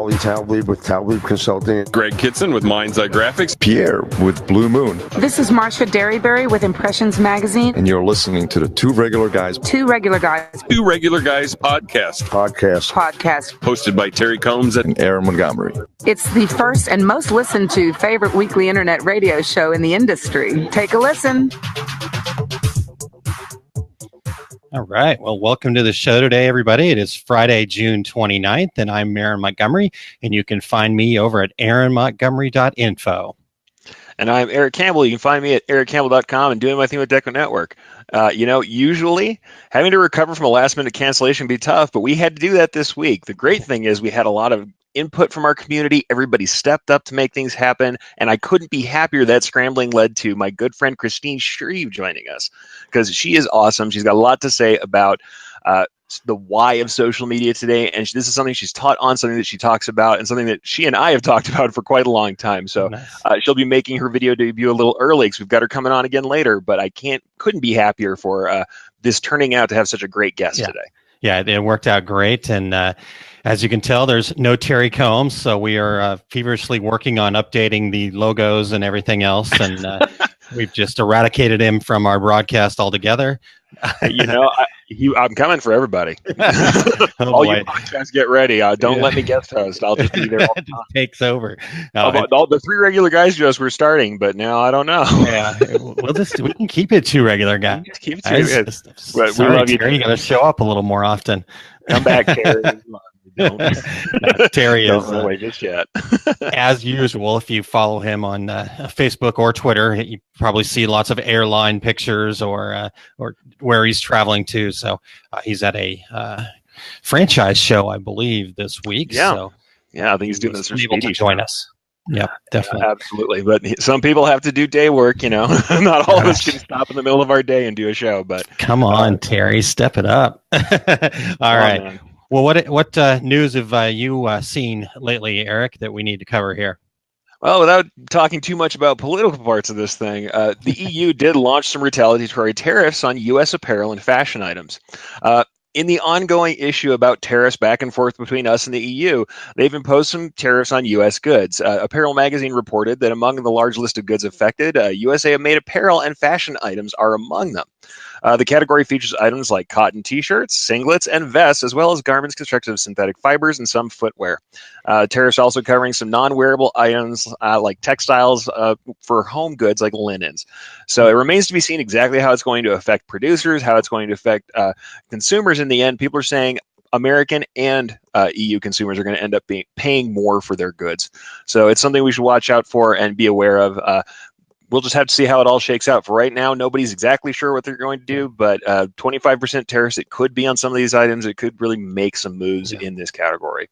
Ollie Talbot with Talbot Consulting. Greg Kitson with Mind's Eye Graphics. Pierre with Blue Moon. This is Marcia Derryberry with Impressions Magazine. And you're listening to the Two Regular Guys. Two Regular Guys. Two Regular Guys podcast. Hosted by Terry Combs and Aaron Montgomery. It's the first and most listened to favorite weekly internet radio show in the industry. Take a listen. All right. Well, welcome to the show today, everybody. It is Friday, June 29th, and I'm Aaron Montgomery, and you can find me over at aaronmontgomery.info. And I'm Eric Campbell. You can find me at ericcampbell.com and doing my thing with Deco Network. Usually having to recover from a last-minute cancellation can be tough, but we had to do that this week. The great thing is we had a lot of input from our community. Everybody stepped up to make things happen, and I couldn't be happier that scrambling led to my good friend Christine Shreve joining us, because she is awesome. She's got a lot to say about the why of social media today, and this is something she's taught on, something that she talks about, and something that she and I have talked about for quite a long time. So she'll be making her video debut a little early because we've got her coming on again later, but I couldn't be happier for this turning out to have such a great guest today. Yeah, it worked out great, and as you can tell, there's no Terry Combs, so we are feverishly working on updating the logos and everything else, and we've just eradicated him from our broadcast altogether. I'm coming for everybody. All you podcasts, get ready. Don't let me guest host. I'll just be there all the time. Takes over. All the three regular guys just were starting, but now I don't know. Yeah, we can keep it two regular guys. Just keep it two. We love you. You got to show up a little more often. Come back, Terry. Terry is away just yet. As usual, if you follow him on Facebook or Twitter, you probably see lots of airline pictures or where he's traveling to. So he's at a franchise show, I believe, this week. Yeah, so, I think he's doing this. Able to join us. Yeah, definitely. Absolutely. But some people have to do day work, Not all of us can stop in the middle of our day and do a show. But come on, Terry, step it up. All right. Man. Well, what news have you seen lately, Eric, that we need to cover here? Well, without talking too much about political parts of this thing, the EU did launch some retaliatory tariffs on U.S. apparel and fashion items. In the ongoing issue about tariffs back and forth between us and the EU, they've imposed some tariffs on U.S. goods. Apparel Magazine reported that among the large list of goods affected, USA-made apparel and fashion items are among them. The category features items like cotton t-shirts, singlets, and vests, as well as garments constructed of synthetic fibers and some footwear. Tariffs also covering some non-wearable items like textiles for home goods like linens. So it remains to be seen exactly how it's going to affect producers, how it's going to affect consumers in the end. People are saying American and EU consumers are going to end up paying more for their goods. So it's something we should watch out for and be aware of. We'll just have to see how it all shakes out. For right now, nobody's exactly sure what they're going to do, but 25% tariffs, it could be on some of these items. It could really make some moves in this category.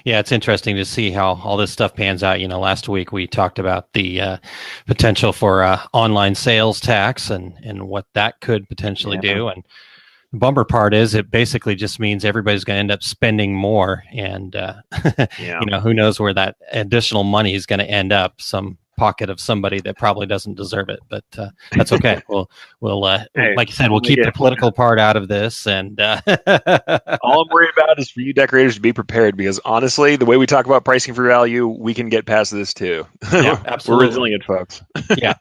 Yeah, it's interesting to see how all this stuff pans out. Last week we talked about the potential for online sales tax and what that could potentially do. And the bummer part is it basically just means everybody's going to end up spending more. And, who knows where that additional money is going to end up. Some pocket of somebody that probably doesn't deserve it, but that's okay. We'll like you said, we'll keep the political part out of this. And all I'm worried about is for you decorators to be prepared, because honestly, the way we talk about pricing for value, we can get past this too. Yeah, absolutely. We're resilient folks. Yeah.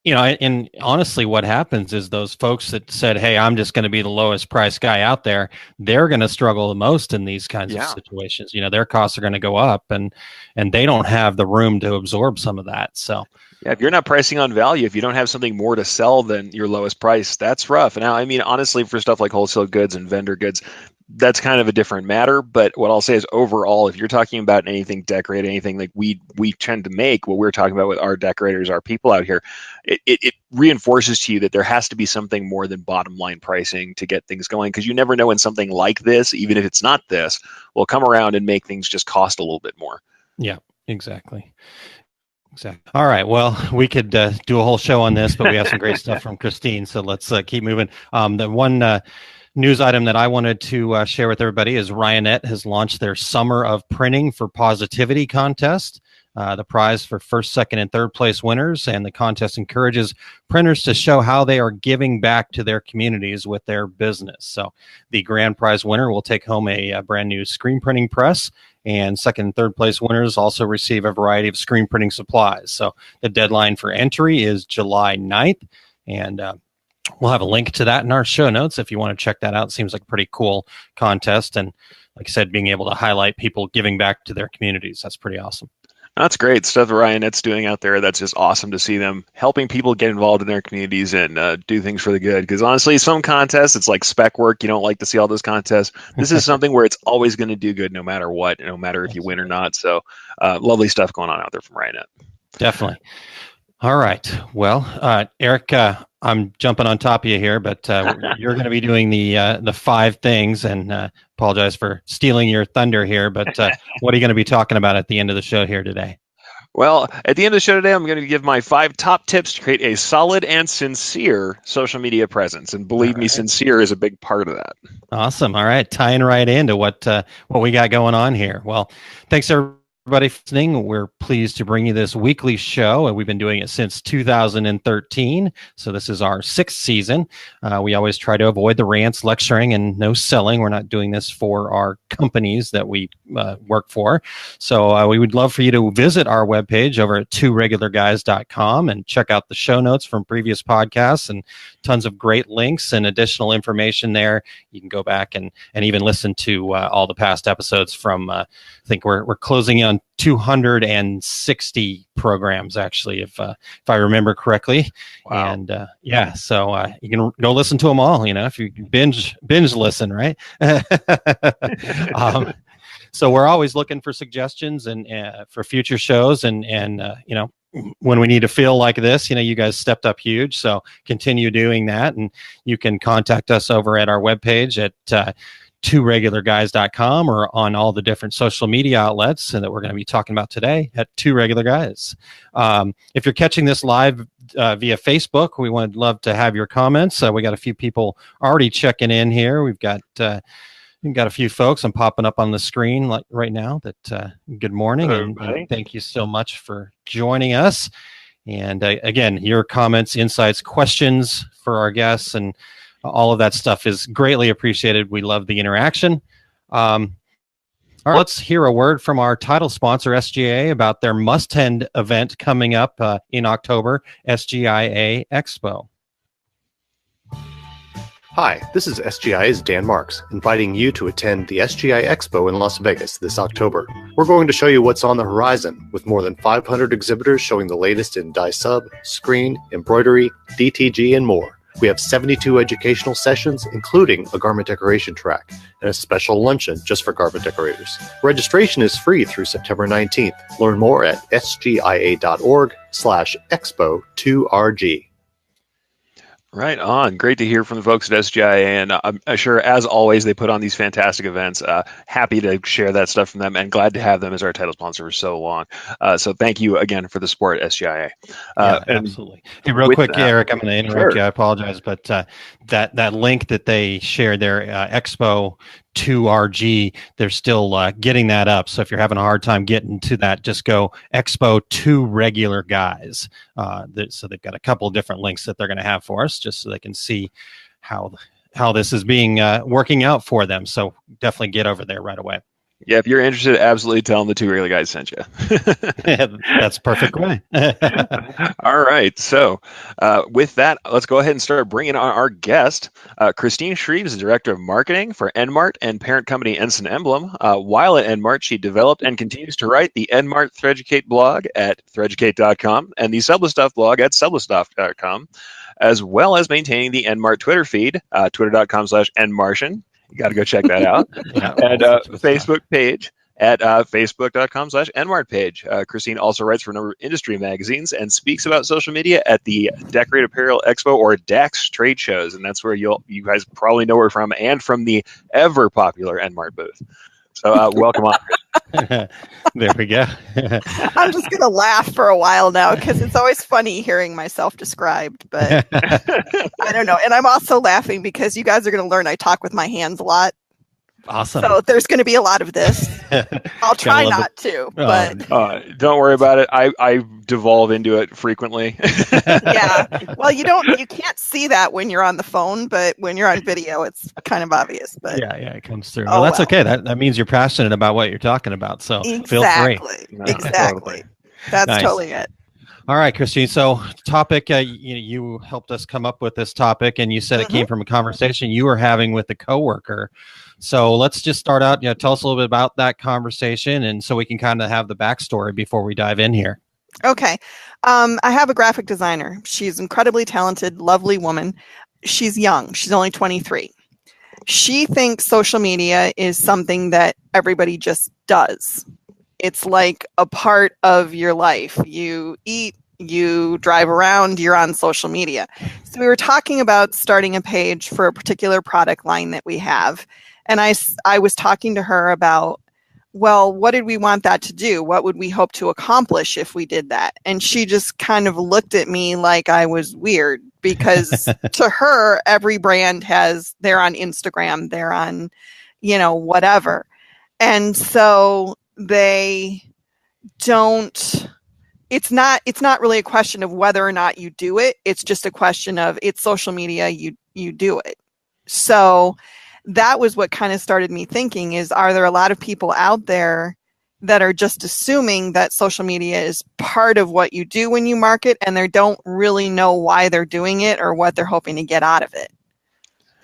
And honestly, what happens is those folks that said, hey, I'm just going to be the lowest price guy out there, they're going to struggle the most in these kinds of situations. Their costs are going to go up and they don't have the room to absorb some of that. So, if you're not pricing on value, if you don't have something more to sell than your lowest price, that's rough. Now, honestly, for stuff like wholesale goods and vendor goods, that's kind of a different matter. But what I'll say is overall, if you're talking about anything decorated, anything like we tend to make, what we're talking about with our decorators, our people out here, it reinforces to you that there has to be something more than bottom line pricing to get things going, because you never know when something like this, even if it's not this, will come around and make things just cost a little bit more. Yeah, exactly. All right. Well, we could do a whole show on this, but we have some great stuff from Christine. So let's keep moving. The one news item that I wanted to share with everybody is Ryonet has launched their Summer of Printing for Positivity contest. the prize for first, second, and third place winners. And the contest encourages printers to show how they are giving back to their communities with their business. So the grand prize winner will take home a brand new screen printing press, and second and third place winners also receive a variety of screen printing supplies. So the deadline for entry is July 9th, and we'll have a link to that in our show notes if you want to check that out. It seems like a pretty cool contest, and like I said, being able to highlight people giving back to their communities, that's pretty awesome. That's great stuff that RyanNet's doing out there. That's just awesome to see them helping people get involved in their communities and do things for the good. Because honestly, some contests, it's like spec work. You don't like to see all those contests. This is something where it's always going to do good no matter what, no matter if you win or not. So lovely stuff going on out there from RyanNet. Definitely. All right. Well, Eric, I'm jumping on top of you here, but you're going to be doing the 5 things, and apologize for stealing your thunder here, but what are you going to be talking about at the end of the show here today? Well, at the end of the show today, I'm going to give my 5 top tips to create a solid and sincere social media presence. And believe me, sincere is a big part of that. Awesome. All right. Tying right into what we got going on here. Well, thanks, everybody, for listening. We're pleased to bring you this weekly show, and we've been doing it since 2013. So this is our 6th season. We always try to avoid the rants, lecturing, and no selling. We're not doing this for our companies that we work for. So we would love for you to visit our webpage over at tworegularguys.com and check out the show notes from previous podcasts and tons of great links and additional information there. You can go back and even listen to all the past episodes from, I think we're closing in on 260 programs, actually, if I remember correctly. Wow. And so you can go listen to them all, if you binge listen, right? So we're always looking for suggestions and for future shows, and when we need to feel like this, you guys stepped up huge. So continue doing that, and you can contact us over at our webpage at tworegularguys.com or on all the different social media outlets that we're going to be talking about today at Two Regular Guys. If you're catching this live via Facebook, we would love to have your comments. We got a few people already checking in here. We've got a few folks. I'm popping up on the screen right now. That good morning, and thank you so much for joining us. And again, your comments, insights, questions for our guests, and all of that stuff is greatly appreciated. We love the interaction. All right, let's hear a word from our title sponsor, SGIA, about their must-attend event coming up in October, SGIA Expo. Hi, this is SGIA's Dan Marks, inviting you to attend the SGI Expo in Las Vegas this October. We're going to show you what's on the horizon, with more than 500 exhibitors showing the latest in dye sub, screen, embroidery, DTG, and more. We have 72 educational sessions, including a garment decoration track, and a special luncheon just for garment decorators. Registration is free through September 19th. Learn more at sgia.org/expo2rg. Right on. Great to hear from the folks at SGIA, and I'm sure, as always, they put on these fantastic events. Happy to share that stuff from them, and glad to have them as our title sponsor for so long. So thank you again for the support, SGIA. Absolutely. Hey, real quick, Eric, I'm going to interrupt you. I apologize, but that link that they shared there, Expo 2RG, they're still getting that up. So if you're having a hard time getting to that, just go Expo 2 Regular Guys. So they've got a couple of different links that they're going to have for us, just so they can see how this is being working out for them. So definitely get over there right away. Yeah, if you're interested, absolutely tell them the Two Regular Guys sent you. That's perfect way. All right. So with that, let's go ahead and start bringing on our guest. Christine Shreves is Director of Marketing for Enmart and parent company Ensign Emblem. While at Enmart, she developed and continues to write the Enmart Threaducate blog at threaducate.com and the Sublestuff blog at sublestuff.com, as well as maintaining the Enmart Twitter feed, twitter.com/enmartian. You got to go check that out. And Facebook page at facebook.com/Enmart page. Christine also writes for a number of industry magazines and speaks about social media at the Decorate Apparel Expo, or DAX, trade shows. And that's where you guys probably know her from, and from the ever popular Enmart booth. So welcome on. There we go. I'm just going to laugh for a while now, because it's always funny hearing myself described, but I don't know. And I'm also laughing because you guys are going to learn I talk with my hands a lot. Awesome. So there's going to be a lot of this. I'll try not to, but don't worry about it. I devolve into it frequently. yeah. Well, you can't see that when you're on the phone, but when you're on video, it's kind of obvious. But yeah, it comes through. Well, that's okay. That means you're passionate about what you're talking about. So feel free. Exactly. That's Nice. totally it. All right, Christine. So, topic, you helped us come up with this topic, and you said it came from a conversation you were having with a coworker. So, let's just start out. Tell us a little bit about that conversation, and so we can kind of have the backstory before we dive in here. Okay. I have a graphic designer. She's incredibly talented, lovely woman. She's young. She's only 23. She thinks social media is something that everybody just does. It's like a part of your life. You eat, you drive around, you're on social media. So we were talking about starting a page for a particular product line that we have. And I was talking to her about, well, what did we want that to do? What would we hope to accomplish if we did that? And she just kind of looked at me like I was weird, because to her, every brand they're on Instagram, they're on, whatever. And so they don't, it's not really a question of whether or not you do it. It's just a question of, it's social media, you do it. So that was what kind of started me thinking is, are there a lot of people out there that are just assuming that social media is part of what you do when you market, and they don't really know why they're doing it or what they're hoping to get out of it?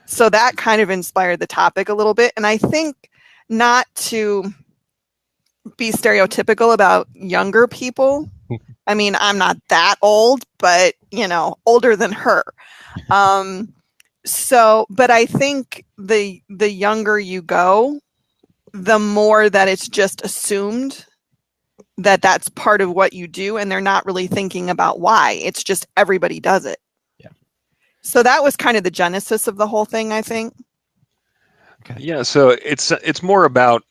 So that kind of inspired the topic a little bit. And I think, not to be stereotypical about younger people, I mean, I'm not that old, but older than her. But I think the younger you go, the more that it's just assumed that that's part of what you do, and they're not really thinking about why. It's just everybody does it. Yeah. So that was kind of the genesis of the whole thing, I think. Okay. Yeah, so it's more about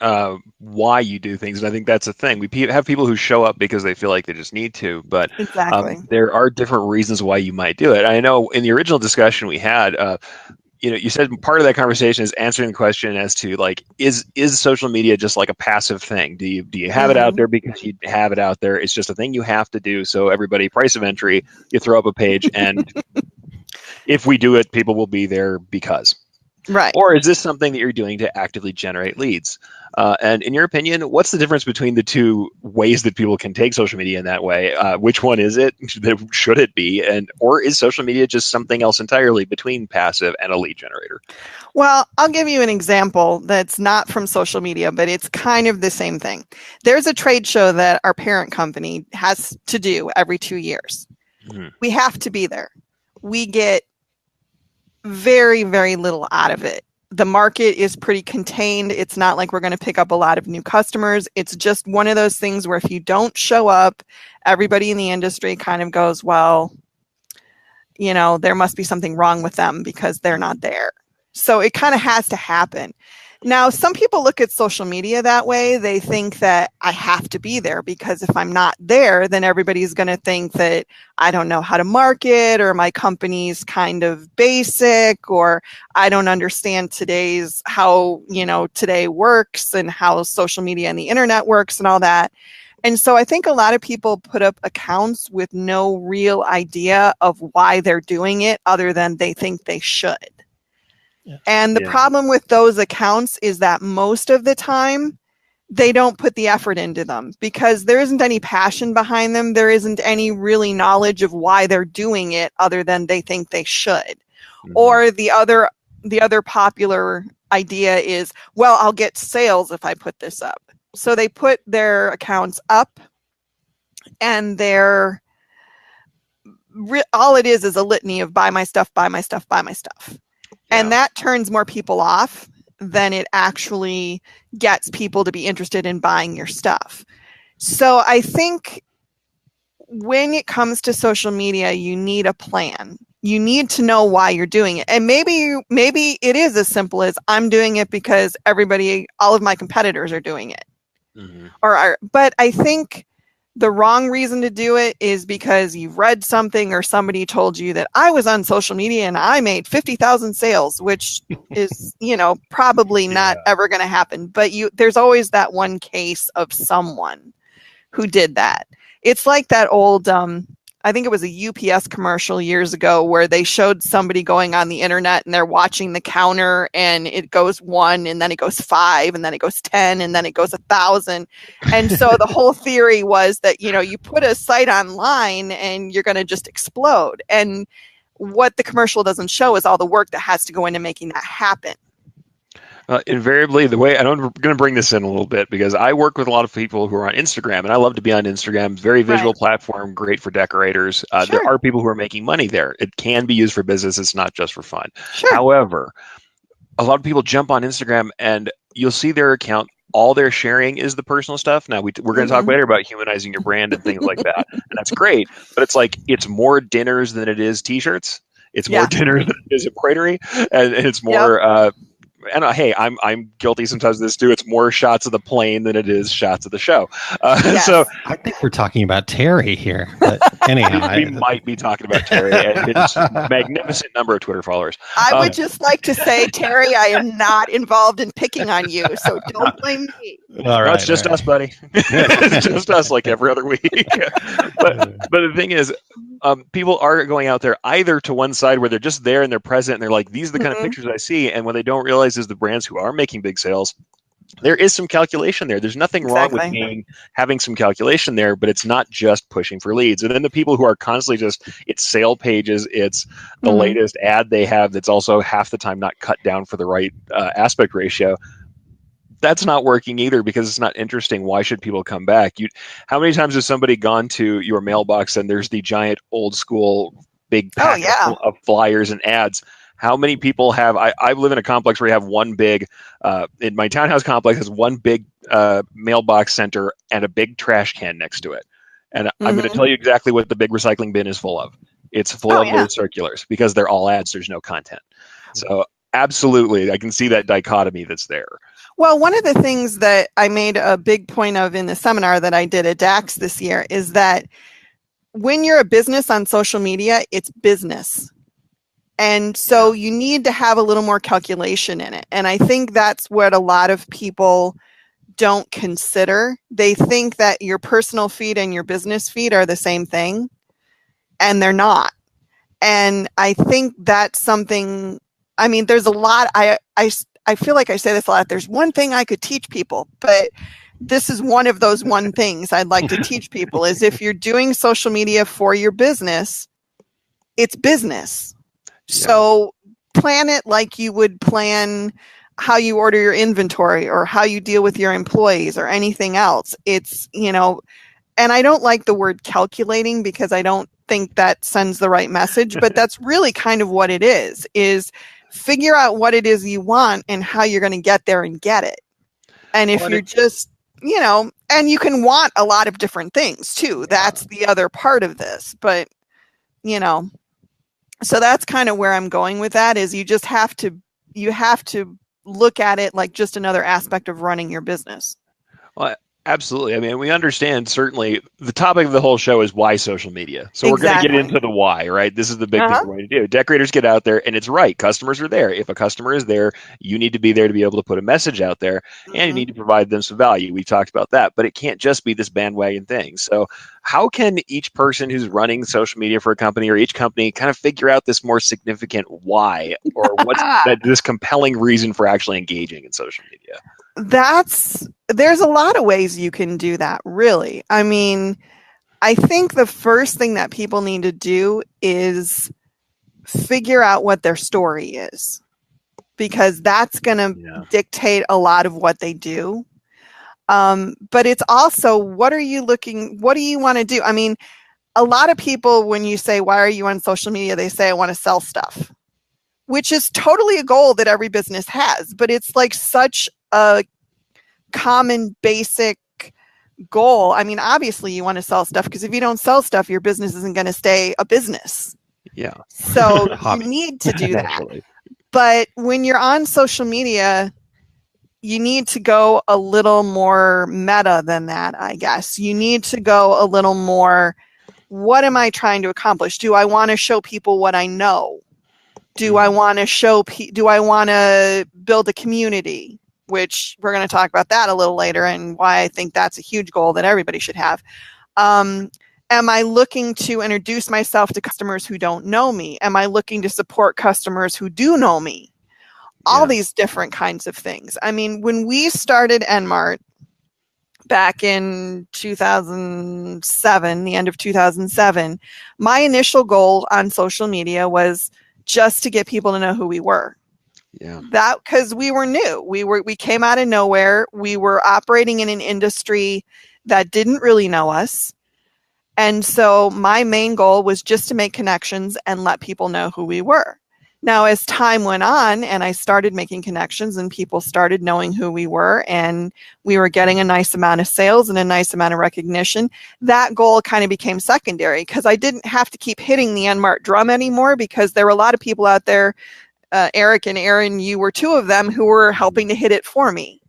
why you do things, and I think that's the thing. We have people who show up because they feel like they just need to, but Exactly. there are different reasons why you might do it. I know in the original discussion we had, you said part of that conversation is answering the question as to, like, is social media just like a passive thing? Do you have it out there because you have it out there? It's just a thing you have to do. So everybody, price of entry, you throw up a page, and if we do it, people will be there because. Right. Or is this something that you're doing to actively generate leads? And in your opinion, what's the difference between the two ways that people can take social media in that way? Which one is it? Should it be? Or is social media just something else entirely between passive and a lead generator? Well, I'll give you an example that's not from social media, but it's kind of the same thing. There's a trade show that our parent company has to do every 2 years. Mm-hmm. We have to be there. We get very, very little out of it. The market is pretty contained. It's not like we're going to pick up a lot of new customers. It's just one of those things where if you don't show up, everybody in the industry kind of goes, well, there must be something wrong with them because they're not there. So it kind of has to happen. Now, some people look at social media that way. They think that I have to be there because if I'm not there, then everybody's going to think that I don't know how to market, or my company's kind of basic, or I don't understand how today works and how social media and the internet works and all that. And so I think a lot of people put up accounts with no real idea of why they're doing it other than they think they should. And the problem with those accounts is that most of the time they don't put the effort into them because there isn't any passion behind them. There isn't any really knowledge of why they're doing it other than they think they should. Mm-hmm. Or the other popular idea is, well, I'll get sales if I put this up. So they put their accounts up, and all it is a litany of buy my stuff, buy my stuff, buy my stuff. And that turns more people off than it actually gets people to be interested in buying your stuff. So I think when it comes to social media, you need a plan. You need to know why you're doing it. And maybe it is as simple as I'm doing it because all of my competitors are doing it. Mm-hmm. But I think The wrong reason to do it is because you've read something or somebody told you that I was on social media and I made 50,000 sales, which is, probably not ever going to happen. But there's always that one case of someone who did that. It's like that old, I think it was a UPS commercial years ago where they showed somebody going on the internet and they're watching the counter and it goes 1 and then it goes 5 and then it goes 10 and then it goes 1,000. And so the whole theory was that, you put a site online and you're going to just explode. And what the commercial doesn't show is all the work that has to go into making that happen. Invariably, the way I'm going to bring this in a little bit because I work with a lot of people who are on Instagram, and I love to be on Instagram. Very visual platform, great for decorators. There are people who are making money there. It can be used for business. It's not just for fun. Sure. However, a lot of people jump on Instagram, and you'll see their account. All they're sharing is the personal stuff. Now, we're going to talk later about humanizing your brand and things like that, and that's great. But it's more dinners than it is T-shirts. It's more dinners than it is embroidery, and it's more. And hey, I'm guilty sometimes of this too. It's more shots of the plane than it is shots of the show. So I think we're talking about Terry here. But anyhow, we might be talking about Terry and his magnificent number of Twitter followers. I would just like to say, Terry, I am not involved in picking on you, so don't blame me. All right, it's just us, buddy. It's just us, like every other week. But the thing is, people are going out there either to one side where they're just there and they're present and they're like, these are the kind of pictures I see. And what they don't realize is the brands who are making big sales, there is some calculation there. There's nothing wrong with having some calculation there, but it's not just pushing for leads. And then the people who are constantly it's sale pages, it's the latest ad they have that's also half the time not cut down for the right aspect ratio. That's not working either because it's not interesting. Why should people come back? How many times has somebody gone to your mailbox and there's the giant old school big pack of flyers and ads? How many people have? I live in a complex where you have one big, in my townhouse complex has one big mailbox center and a big trash can next to it. And I'm going to tell you exactly what the big recycling bin is full of. It's full of those circulars because they're all ads. There's no content. So absolutely, I can see that dichotomy that's there. Well, one of the things that I made a big point of in the seminar that I did at DAX this year is that when you're a business on social media, it's business. And so you need to have a little more calculation in it. And I think that's what a lot of people don't consider. They think that your personal feed and your business feed are the same thing, and they're not. And I think that's something, there's a lot, I feel like I say this a lot. There's one thing I could teach people, but this is one of those one things I'd like to teach people is if you're doing social media for your business, it's business. So plan it like you would plan how you order your inventory or how you deal with your employees or anything else. It's, and I don't like the word calculating because I don't think that sends the right message, but that's really kind of what it is figure out what it is you want and how you're going to get there and get it. And if you're just, and you can want a lot of different things too. That's the other part of this, but, so that's kind of where I'm going with that is you have to look at it like just another aspect of running your business. Well, absolutely. We understand certainly the topic of the whole show is why social media. So we're going to get into the why, right? This is the big thing we're going to do. Decorators get out there and it's right. Customers are there. If a customer is there, you need to be there to be able to put a message out there and you need to provide them some value. We talked about that, but it can't just be this bandwagon thing. So how can each person who's running social media for a company or each company kind of figure out this more significant why or what's this compelling reason for actually engaging in social media? There's a lot of ways you can do that, really. I think the first thing that people need to do is figure out what their story is, because that's going to dictate a lot of what they do. But it's also, what do you want to do? A lot of people, when you say, why are you on social media? They say, I want to sell stuff, which is totally a goal that every business has, but it's like such a common basic goal. Obviously you want to sell stuff because if you don't sell stuff, your business isn't going to stay a business. Yeah. So you need to do that. But when you're on social media, you need to go a little more meta than that, I guess. You need to go a little more, what am I trying to accomplish? Do I want to show people what I know? Do I want to do I want to build a community? Which we're going to talk about that a little later, and why I think that's a huge goal that everybody should have. Am I looking to introduce myself to customers who don't know me? Am I looking to support customers who do know me? All these different kinds of things. I mean, when we started Enmart back in 2007, the end of 2007, my initial goal on social media was just to get people to know who we were. Yeah. That, because we were new. We came out of nowhere. We were operating in an industry that didn't really know us. And so my main goal was just to make connections and let people know who we were. Now, as time went on and I started making connections and people started knowing who we were and we were getting a nice amount of sales and a nice amount of recognition, that goal kind of became secondary because I didn't have to keep hitting the Enmart drum anymore because there were a lot of people out there, Eric and Aaron, you were two of them who were helping to hit it for me.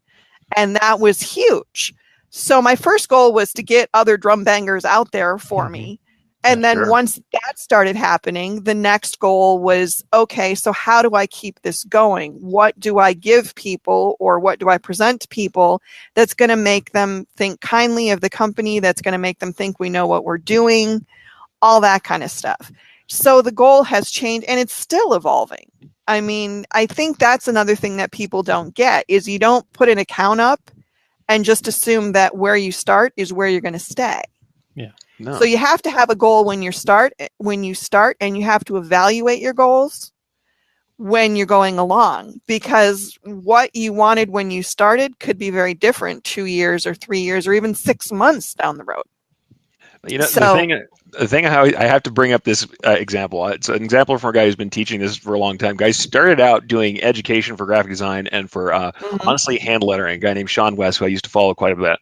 And that was huge. So my first goal was to get other drum bangers out there for me. And then once that started happening, the next goal was, okay, so how do I keep this going? What do I give people or what do I present to people that's going to make them think kindly of the company, that's going to make them think we know what we're doing, all that kind of stuff. So the goal has changed and it's still evolving. I mean, I think that's another thing that people don't get is you don't put an account up and just assume that where you start is where you're going to stay. Yeah. No. So you have to have a goal when you start, and you have to evaluate your goals when you're going along, because what you wanted when you started could be very different 2 years or 3 years or even 6 months down the road. You know, the thing how I have to bring up this example. It's an example from a guy who's been teaching this for a long time. Guys started out doing education for graphic design and for honestly hand lettering. A guy named Sean West, who I used to follow quite a bit.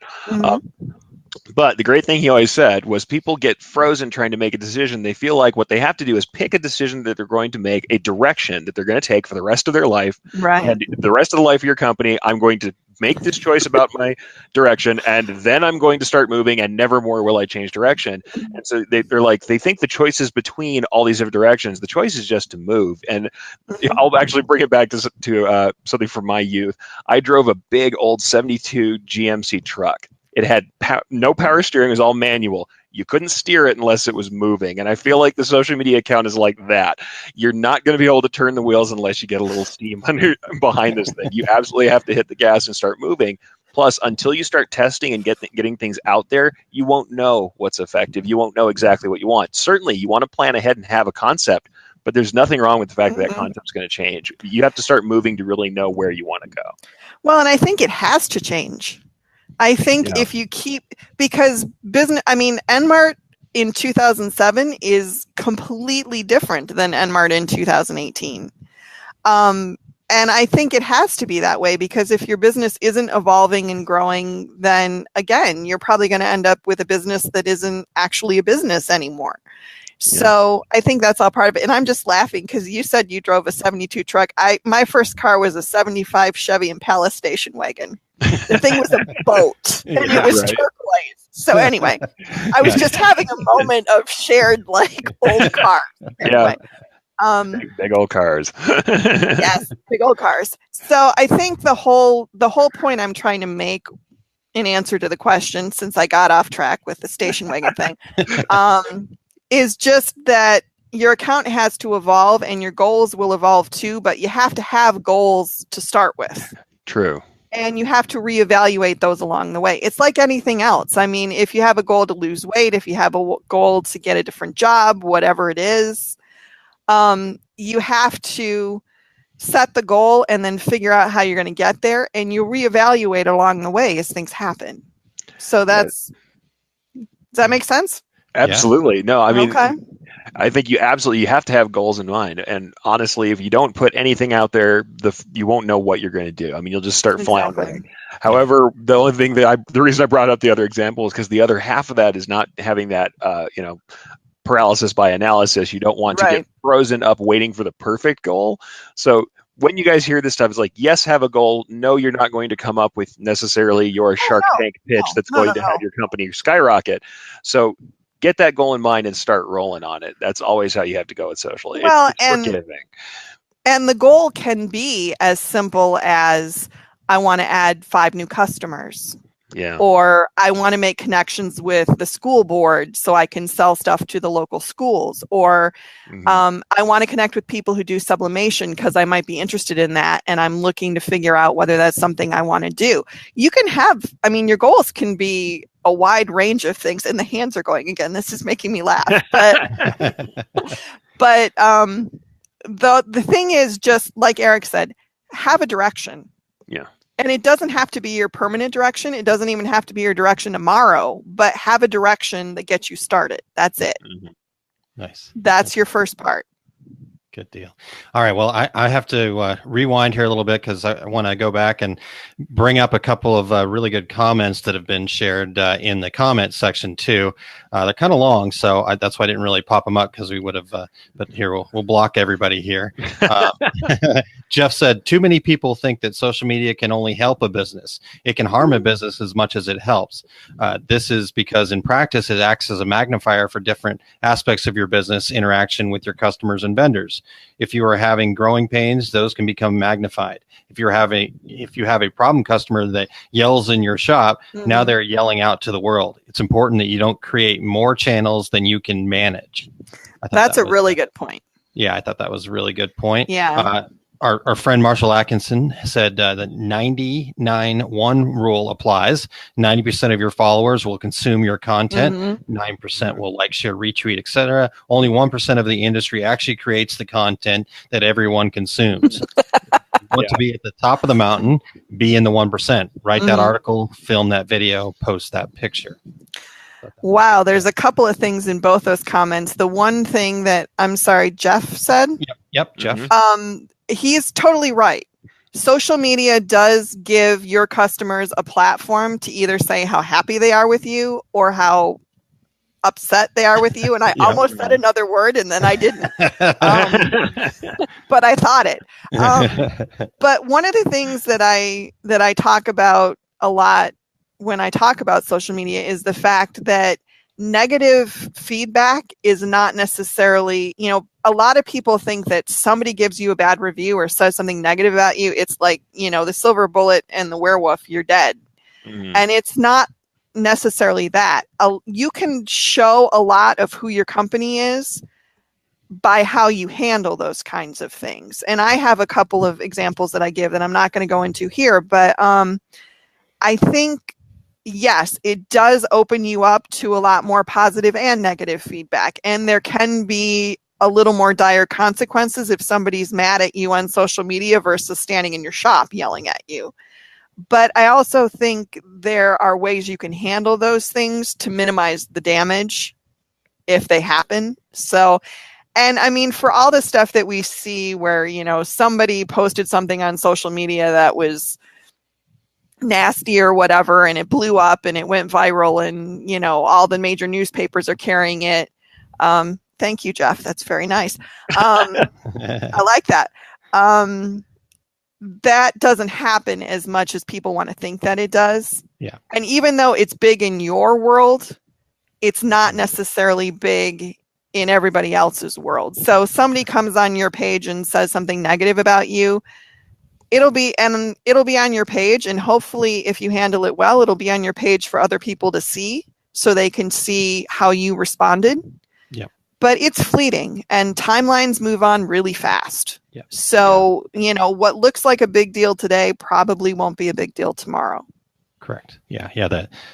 But the great thing he always said was people get frozen trying to make a decision. They feel like what they have to do is pick a decision that they're going to make, a direction that they're going to take for the rest of their life. Right. And the rest of the life of your company, I'm going to make this choice about my direction, and then I'm going to start moving, and never more will I change direction. And so they're like, they think the choice is between all these different directions. The choice is just to move. And I'll actually bring it back to something from my youth. I drove a big old 72 GMC truck. It had no power steering. It was all manual. You couldn't steer it unless it was moving. And I feel like the social media account is like that. You're not going to be able to turn the wheels unless you get a little steam behind this thing. You absolutely have to hit the gas and start moving. Plus, until you start testing and getting things out there, you won't know what's effective. You won't know exactly what you want. Certainly, you want to plan ahead and have a concept, but there's nothing wrong with the fact that concept's going to change. You have to start moving to really know where you want to go. Well, and I think it has to change. I think if you because Enmart in 2007 is completely different than Enmart in 2018. And I think it has to be that way because if your business isn't evolving and growing, then again, you're probably going to end up with a business that isn't actually a business anymore. Yeah. So I think that's all part of it. And I'm just laughing because you said you drove a 72 truck. My first car was a 75 Chevy Impala station wagon. The thing was a boat and it was turquoise. So anyway, I was just having a moment of shared old cars. Anyway, big old cars. Yes, big old cars. So I think the whole point I'm trying to make in answer to the question, since I got off track with the station wagon thing, is just that your account has to evolve and your goals will evolve too, but you have to have goals to start with. True. And you have to reevaluate those along the way. It's like anything else. I mean, if you have a goal to lose weight, if you have a goal to get a different job, whatever it is, you have to set the goal and then figure out how you're going to get there. And you reevaluate along the way as things happen. So does that make sense? Absolutely. No, I mean, okay. I think you have to have goals in mind. And honestly, if you don't put anything out there, you won't know what you're going to do. I mean, you'll just start floundering. However, the only thing the reason I brought up the other example is because the other half of that is not having that, paralysis by analysis. You don't want to get frozen up waiting for the perfect goal. So when you guys hear this stuff, it's like, yes, have a goal. No, you're not going to come up with necessarily your Shark Tank pitch that's going to have your company skyrocket. So get that goal in mind and start rolling on it. That's always how you have to go with social. Well, it's forgiving. And the goal can be as simple as I want to add 5 new customers. Yeah. Or I want to make connections with the school board so I can sell stuff to the local schools. Or I want to connect with people who do sublimation because I might be interested in that. And I'm looking to figure out whether that's something I want to do. You can have, your goals can be a wide range of things. And the hands are going again. This is making me laugh. But the thing is, just like Eric said, have a direction. Yeah. And it doesn't have to be your permanent direction. It doesn't even have to be your direction tomorrow, but have a direction that gets you started. That's it. Nice. That's your first part. Good deal. All right. Well, I have to rewind here a little bit because I want to go back and bring up a couple of really good comments that have been shared in the comment section too. They're kind of long, so that's why I didn't really pop them up because we would have. But here we'll block everybody here. Jeff said, "Too many people think that social media can only help a business. It can harm a business as much as it helps. This is because in practice it acts as a magnifier for different aspects of your business interaction with your customers and vendors. If you are having growing pains, those can become magnified. If you have a problem customer that yells in your shop, now they're yelling out to the world. It's important that you don't create more channels than you can manage." That's a really good point. Yeah, I thought that was a really good point. Yeah. Our friend Marshall Atkinson said the 99-1 rule applies. 90% of your followers will consume your content. 9% will like, share, retweet, etc. Only 1% of the industry actually creates the content that everyone consumes. Want to be at the top of the mountain, be in the 1%. Write that article, film that video, post that picture. Wow, there's a couple of things in both those comments. The one thing that, Jeff said? Yep, Jeff. He's totally right. Social media does give your customers a platform to either say how happy they are with you or how upset they are with you. And I almost said another word and then I didn't. But I thought it. But one of the things that I talk about a lot when I talk about social media is the fact that negative feedback is not necessarily, a lot of people think that somebody gives you a bad review or says something negative about you. It's like, the silver bullet and the werewolf, you're dead. And it's not necessarily that. You can show a lot of who your company is by how you handle those kinds of things. And I have a couple of examples that I give that I'm not going to go into here, but I think yes, it does open you up to a lot more positive and negative feedback. And there can be a little more dire consequences if somebody's mad at you on social media versus standing in your shop yelling at you. But I also think there are ways you can handle those things to minimize the damage if they happen. So, and for all the stuff that we see where, somebody posted something on social media that was nasty or whatever, and it blew up and it went viral and, all the major newspapers are carrying it. Thank you, Jeff. That's very nice. I like that. That doesn't happen as much as people want to think that it does. Yeah. And even though it's big in your world, it's not necessarily big in everybody else's world. So somebody comes on your page and says something negative about you, it'll be on your page, and hopefully if you handle it well, it'll be on your page for other people to see so they can see how you responded. Yeah. But it's fleeting and timelines move on really fast. Yeah. So, what looks like a big deal today probably won't be a big deal tomorrow. Correct. Yeah.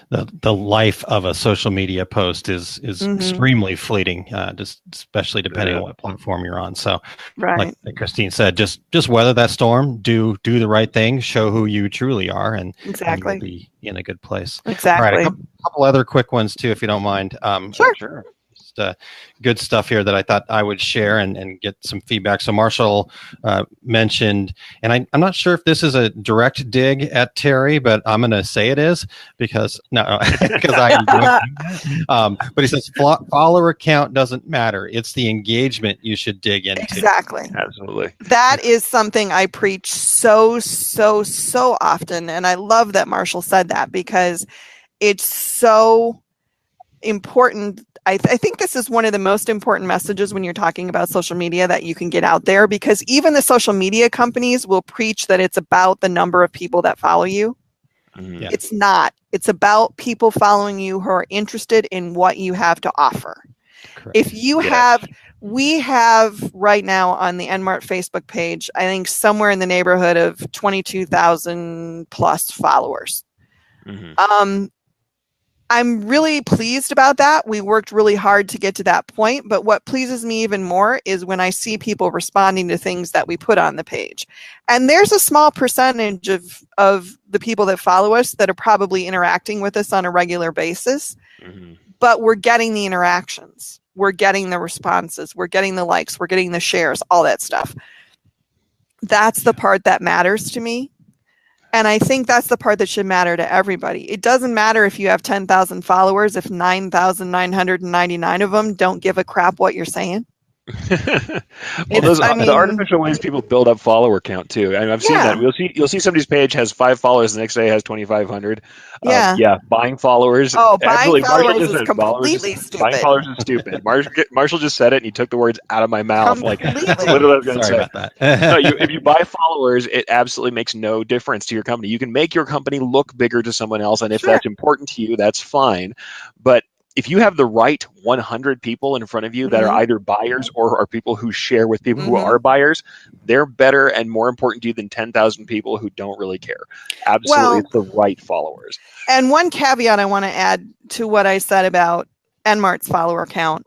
The life of a social media post is extremely fleeting, just especially depending on what platform you're on. So, like Christine said, just weather that storm, do the right thing, show who you truly are, and exactly you'll be in a good place. Exactly. All right, a couple other quick ones too, if you don't mind. Sure. just good stuff here that I thought I would share and get some feedback. So Marshall mentioned, and I'm not sure if this is a direct dig at Terry, but I'm going to say it is because I enjoy but he says follower count doesn't matter. It's the engagement you should dig into. Exactly. Absolutely. That is something I preach so often. And I love that Marshall said that because it's so important. I think this is one of the most important messages when you're talking about social media that you can get out there, because even the social media companies will preach that it's about the number of people that follow you. Mm-hmm. It's not. It's about people following you who are interested in what you have to offer. Correct. If you have, we have right now on the Enmart Facebook page, I think somewhere in the neighborhood of 22,000 plus followers. Mm-hmm. I'm really pleased about that. We worked really hard to get to that point, but what pleases me even more is when I see people responding to things that we put on the page. And there's a small percentage of the people that follow us that are probably interacting with us on a regular basis, Mm-hmm. but we're getting the interactions. We're getting the responses. We're getting the likes. We're getting the shares, all that stuff. That's the part that matters to me. And I think that's the part that should matter to everybody. It doesn't matter if you have 10,000 followers, if 9,999 of them don't give a crap what you're saying. Well, the artificial ways people build up follower count too. I mean, I've seen that. You'll see somebody's page has 5 followers, the next day has 2,500. Buying followers. Oh, buying followers is completely stupid. Buying followers is stupid. Marshall just said it, and he took the words out of my mouth. Completely. Like literally, I was going to say. Sorry about that. No, if you buy followers, it absolutely makes no difference to your company. You can make your company look bigger to someone else, and if that's important to you, that's fine. But if you have the right 100 people in front of you that are either buyers or are people who share with people who are buyers, they're better and more important to you than 10,000 people who don't really care. Absolutely, it's the right followers. And one caveat I want to add to what I said about Enmart's follower count,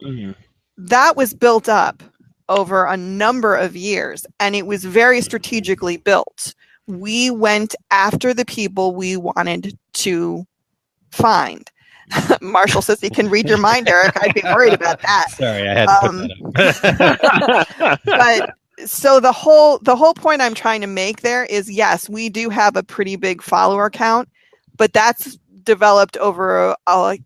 that was built up over a number of years, and it was very strategically built. We went after the people we wanted to find. Marshall says he can read your mind, Eric. I'd be worried about that. Sorry, I had to put that up. But so the whole point I'm trying to make there is, yes, we do have a pretty big follower count, but that's developed over a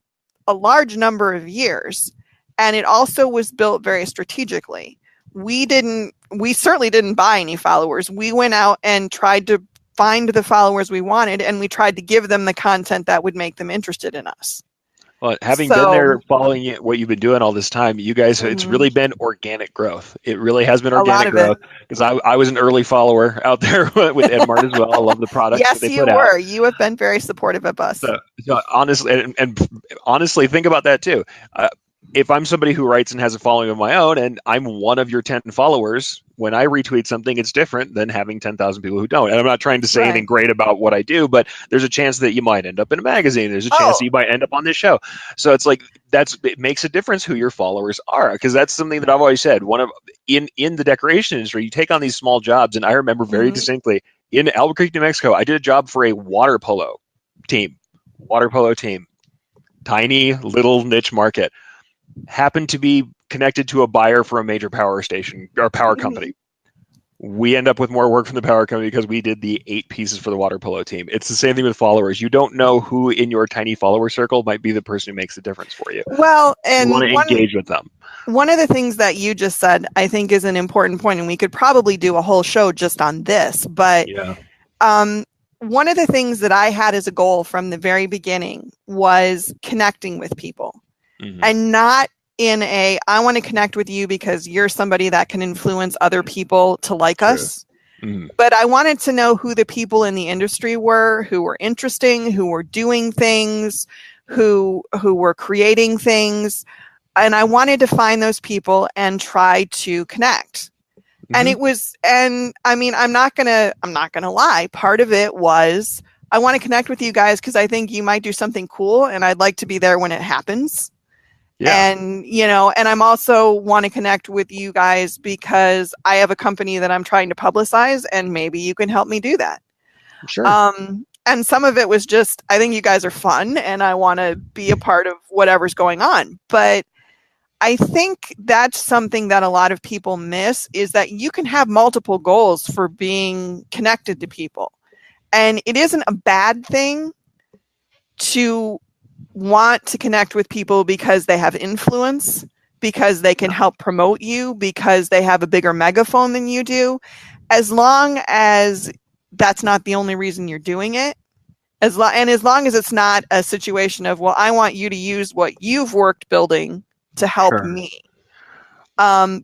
large number of years, and it also was built very strategically. We certainly didn't buy any followers. We went out and tried to find the followers we wanted, and we tried to give them the content that would make them interested in us. Well, having been there, following what you've been doing all this time, you guys, it's really been organic growth. It really has been organic growth, because I was an early follower out there with Enmart as well. I love the products that they put out. Yes, you were. You have been very supportive of us. So honestly, and honestly, think about that too. If I'm somebody who writes and has a following of my own, and I'm one of your 10 followers, when I retweet something, it's different than having 10,000 people who don't. And I'm not trying to say anything great about what I do, but there's a chance that you might end up in a magazine. There's a chance that you might end up on this show. So it's like, it makes a difference who your followers are, because that's something that I've always said. In the decoration industry, you take on these small jobs, and I remember very distinctly in Albuquerque, New Mexico, I did a job for a water polo team, tiny little niche market. Happened to be connected to a buyer for a major power station or power company. We end up with more work from the power company because we did the 8 pieces for the water polo team. It's the same thing with followers. You don't know who in your tiny follower circle might be the person who makes the difference for you. Well, and you want to engage with them. One of the things that you just said, I think, is an important point, and we could probably do a whole show just on this. But one of the things that I had as a goal from the very beginning was connecting with people. And not in I want to connect with you because you're somebody that can influence other people to like us. But I wanted to know who the people in the industry were, who were interesting, who were doing things, who were creating things. And I wanted to find those people and try to connect. And I mean, I'm not gonna lie. Part of it was, I want to connect with you guys because I think you might do something cool, and I'd like to be there when it happens. And, and I'm also want to connect with you guys because I have a company that I'm trying to publicize, and maybe you can help me do that. Sure. And some of it was just, I think you guys are fun and I want to be a part of whatever's going on. But I think that's something that a lot of people miss, is that you can have multiple goals for being connected to people. And it isn't a bad thing to want to connect with people because they have influence, because they can help promote you, because they have a bigger megaphone than you do, as long as that's not the only reason you're doing it. As long as it's not a situation of, well, I want you to use what you've worked building to help me.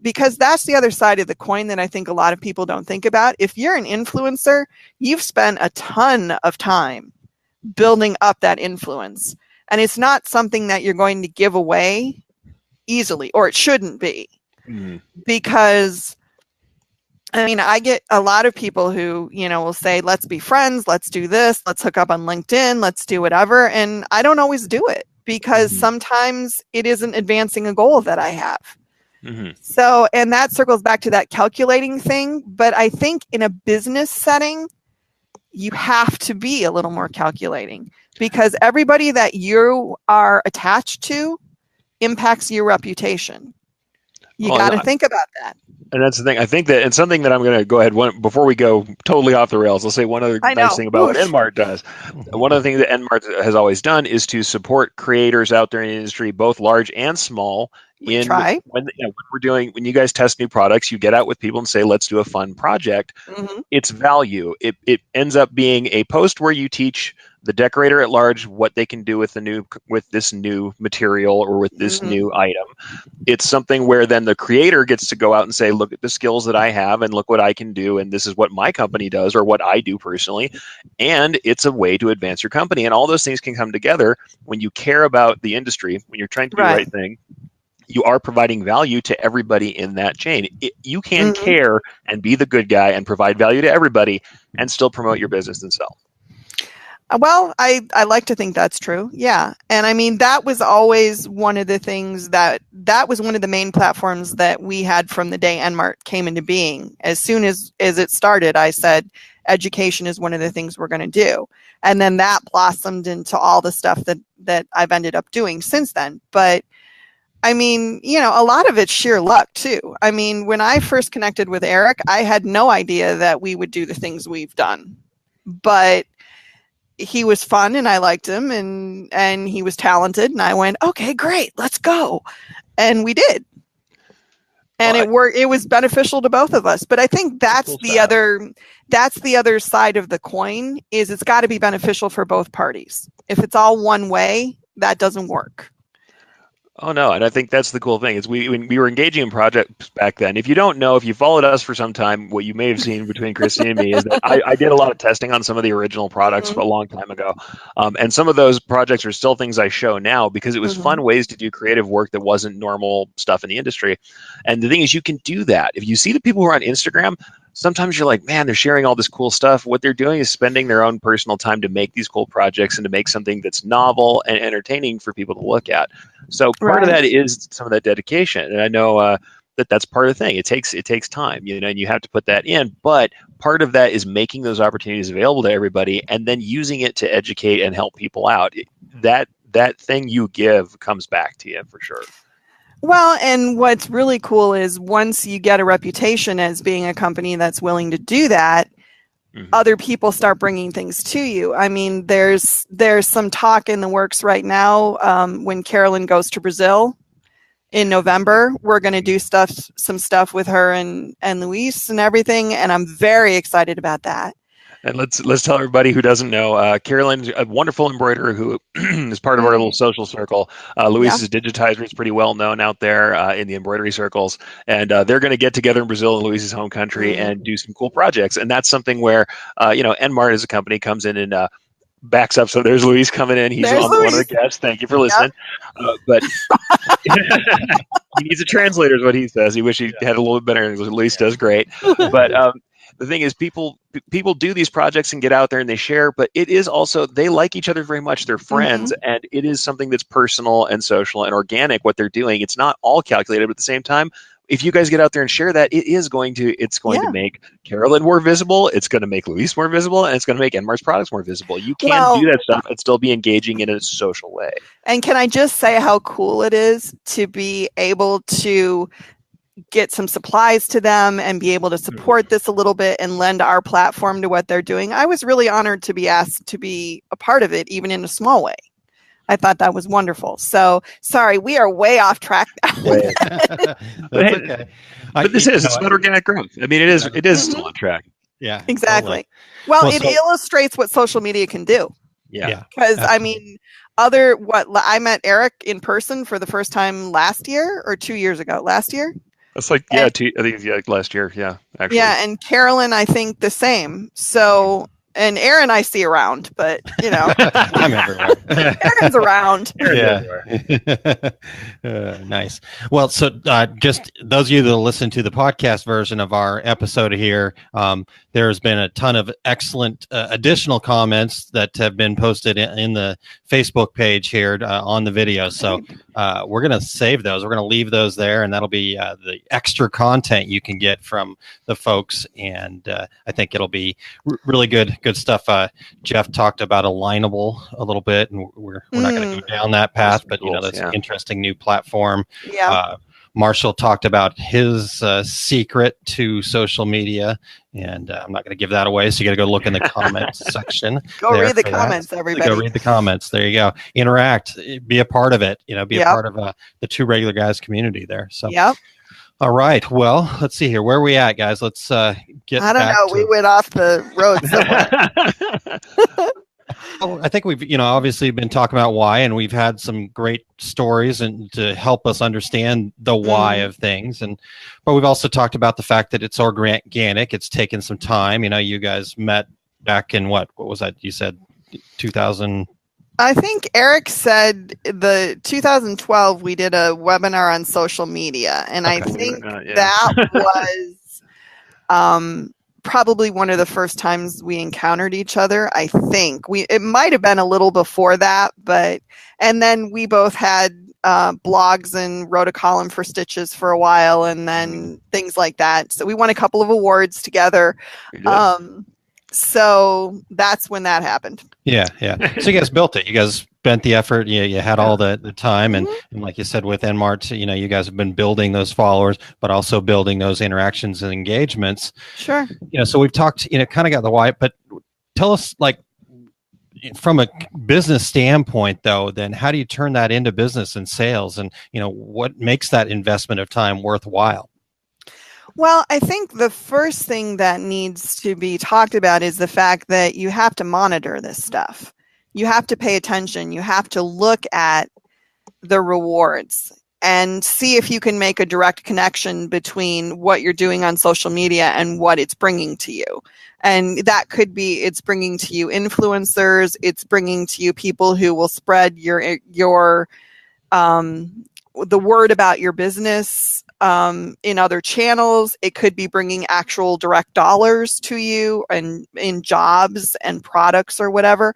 Because that's the other side of the coin that I think a lot of people don't think about. If you're an influencer, you've spent a ton of time building up that influence. And it's not something that you're going to give away easily, or it shouldn't be. Because I mean, I get a lot of people who, will say, let's be friends, let's do this, let's hook up on LinkedIn, let's do whatever. And I don't always do it because sometimes it isn't advancing a goal that I have. So, and that circles back to that calculating thing. But I think in a business setting, you have to be a little more calculating, because everybody that you are attached to impacts your reputation. You got to think about that. And that's the thing. I think that, and something that I'm going to go ahead, before we go totally off the rails, I'll say one other nice thing about what Enmart does. One of the things that Enmart has always done is to support creators out there in the industry, both large and small. When you guys test new products, you get out with people and say, let's do a fun project. It's value. It ends up being a post where you teach the decorator at large what they can do with this new material or with this new item. It's something where then the creator gets to go out and say, look at the skills that I have and look what I can do, and this is what my company does or what I do personally. And it's a way to advance your company. And all those things can come together when you care about the industry, when you're trying to do the right thing. You are providing value to everybody in that chain. You can care and be the good guy and provide value to everybody and still promote your business and sell. Well, I like to think that's true. Yeah. And I mean, that was always one of the things that was one of the main platforms that we had from the day Enmart came into being. As soon as it started, I said, education is one of the things we're going to do. And then that blossomed into all the stuff that I've ended up doing since then. But I mean, a lot of it's sheer luck too. I mean, when I first connected with Eric, I had no idea that we would do the things we've done, but he was fun and I liked him and he was talented and I went, okay, great, let's go. And we did. And it worked. It was beneficial to both of us. But I think that's the other side of the coin, is it's got to be beneficial for both parties. If it's all one way, that doesn't work. Oh, no. And I think that's the cool thing is when we were engaging in projects back then. If you don't know, if you followed us for some time, what you may have seen between Christine and me is that I did a lot of testing on some of the original products a long time ago. And some of those projects are still things I show now because it was fun ways to do creative work that wasn't normal stuff in the industry. And the thing is, you can do that. If you see the people who are on Instagram, sometimes you're like, man, they're sharing all this cool stuff. What they're doing is spending their own personal time to make these cool projects and to make something that's novel and entertaining for people to look at. So part of that is some of that dedication. And I know that's part of the thing. It takes time, and you have to put that in. But part of that is making those opportunities available to everybody and then using it to educate and help people out. That thing you give comes back to you for sure. Well, and what's really cool is once you get a reputation as being a company that's willing to do that, other people start bringing things to you. I mean, there's some talk in the works right now. When Carolyn goes to Brazil in November, we're going to do some stuff with her and Luis and everything. And I'm very excited about that. And let's tell everybody who doesn't know, Carolyn's a wonderful embroiderer who is part of our little social circle. Luis is a digitizer. He's pretty well known out there in the embroidery circles. And they're going to get together in Brazil, in Luis's home country, and do some cool projects. And that's something where, Enmart as a company comes in and backs up. So there's Luis coming in. He's one of the guests. Thank you for listening. But he needs a translator is what he says. He wish he had a little bit better English. Luis does great. But the thing is, people do these projects and get out there and they share, but it is also, they like each other very much. They're friends, and it is something that's personal and social and organic, what they're doing. It's not all calculated, but at the same time, if you guys get out there and share that, it's going to make Carolyn more visible. It's going to make Luis more visible, and it's going to make Enmart's products more visible. You can do that stuff and still be engaging in a social way. And can I just say how cool it is to be able to get some supplies to them and be able to support this a little bit and lend our platform to what they're doing. I was really honored to be asked to be a part of it, even in a small way. I thought that was wonderful. So sorry, we are way off track now. Okay. But it's about organic growth. I mean, it is still on track. Yeah, exactly. Totally. Well, it illustrates what social media can do. Yeah. Because I mean, I met Eric in person for the first time last year or 2 years ago. Last year. That's like I think last year. Yeah, actually. Yeah, and Carolyn, I think the same. So. And Aaron I see around, but I'm everywhere. Aaron's around. Yeah. Nice. Well, so just those of you that listen to the podcast version of our episode here, there's been a ton of excellent additional comments that have been posted in the Facebook page here on the video. So we're going to save those. We're going to leave those there, and that'll be the extra content you can get from the folks. And I think it'll be really good stuff. Jeff talked about Alignable a little bit, and we're not going to go down that path, but that's an interesting new platform. Yeah. Marshall talked about his secret to social media, and I'm not going to give that away, so you got to go look in the comments section. Go read the comments, everybody. Go read the comments. There you go. Interact. Be a part of it. Be a part of the Two Regular Guys community there. So. Yep. All right. Well, let's see here. Where are we at, guys? Let's get. I don't know. We went off the road somewhere. I think we've, obviously been talking about why, and we've had some great stories and to help us understand the why of things. But we've also talked about the fact that it's organic. It's taken some time. You guys met back in what was that? You said 2000. I think Eric said the 2012 we did a webinar on social media, and I think that was probably one of the first times we encountered each other. I think it might have been a little before that, and then we both had blogs and wrote a column for Stitches for a while, and then things like that. So we won a couple of awards together. So that's when that happened. Yeah. So you guys built it. You guys spent the effort. You had all the time, and like you said with Enmart, you guys have been building those followers, but also building those interactions and engagements. Sure. So we've talked. Kind of got the why, but tell us, like, from a business standpoint, though, then how do you turn that into business and sales, and what makes that investment of time worthwhile? Well, I think the first thing that needs to be talked about is the fact that you have to monitor this stuff. You have to pay attention. You have to look at the rewards and see if you can make a direct connection between what you're doing on social media and what it's bringing to you. And that could be it's bringing to you influencers. It's bringing to you people who will spread your the word about your business in other channels. It could be bringing actual direct dollars to you and in jobs and products or whatever.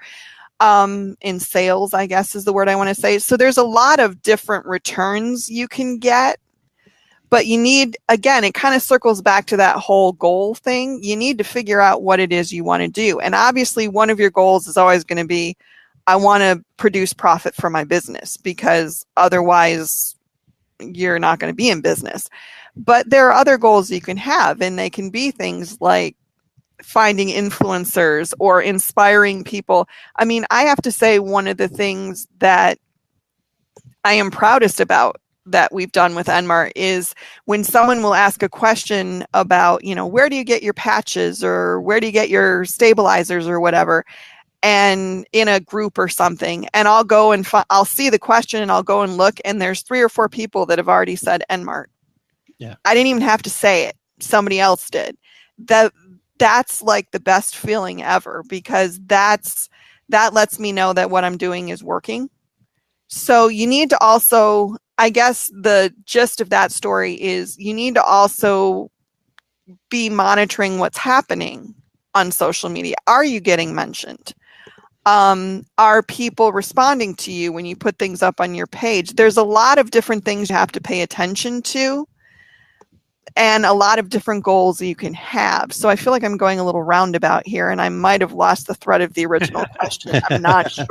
In sales, I guess is the word I want to say. So there's a lot of different returns you can get, but you need, again, it kind of circles back to that whole goal thing. You need to figure out what it is you want to do. And obviously one of your goals is always going to be, I want to produce profit for my business, because otherwise you're not going to be in business. But there are other goals you can have, and they can be things like finding influencers or inspiring people. I mean, I have to say, one of the things that I am proudest about that we've done with Enmart is when someone will ask a question about, where do you get your patches, or where do you get your stabilizers or whatever, and in a group or something, and I'll go and I'll see the question and I'll go and look, and there's 3 or 4 people that have already said Enmart. Yeah. I didn't even have to say it. Somebody else did. That's like the best feeling ever, because that lets me know that what I'm doing is working. So you need to also, I guess the gist of that story is you need to also be monitoring what's happening on social media. Are you getting mentioned? Are people responding to you when you put things up on your page? There's a lot of different things you have to pay attention to, and a lot of different goals you can have. So I feel like I'm going a little roundabout here, and I might have lost the thread of the original question. I'm not sure.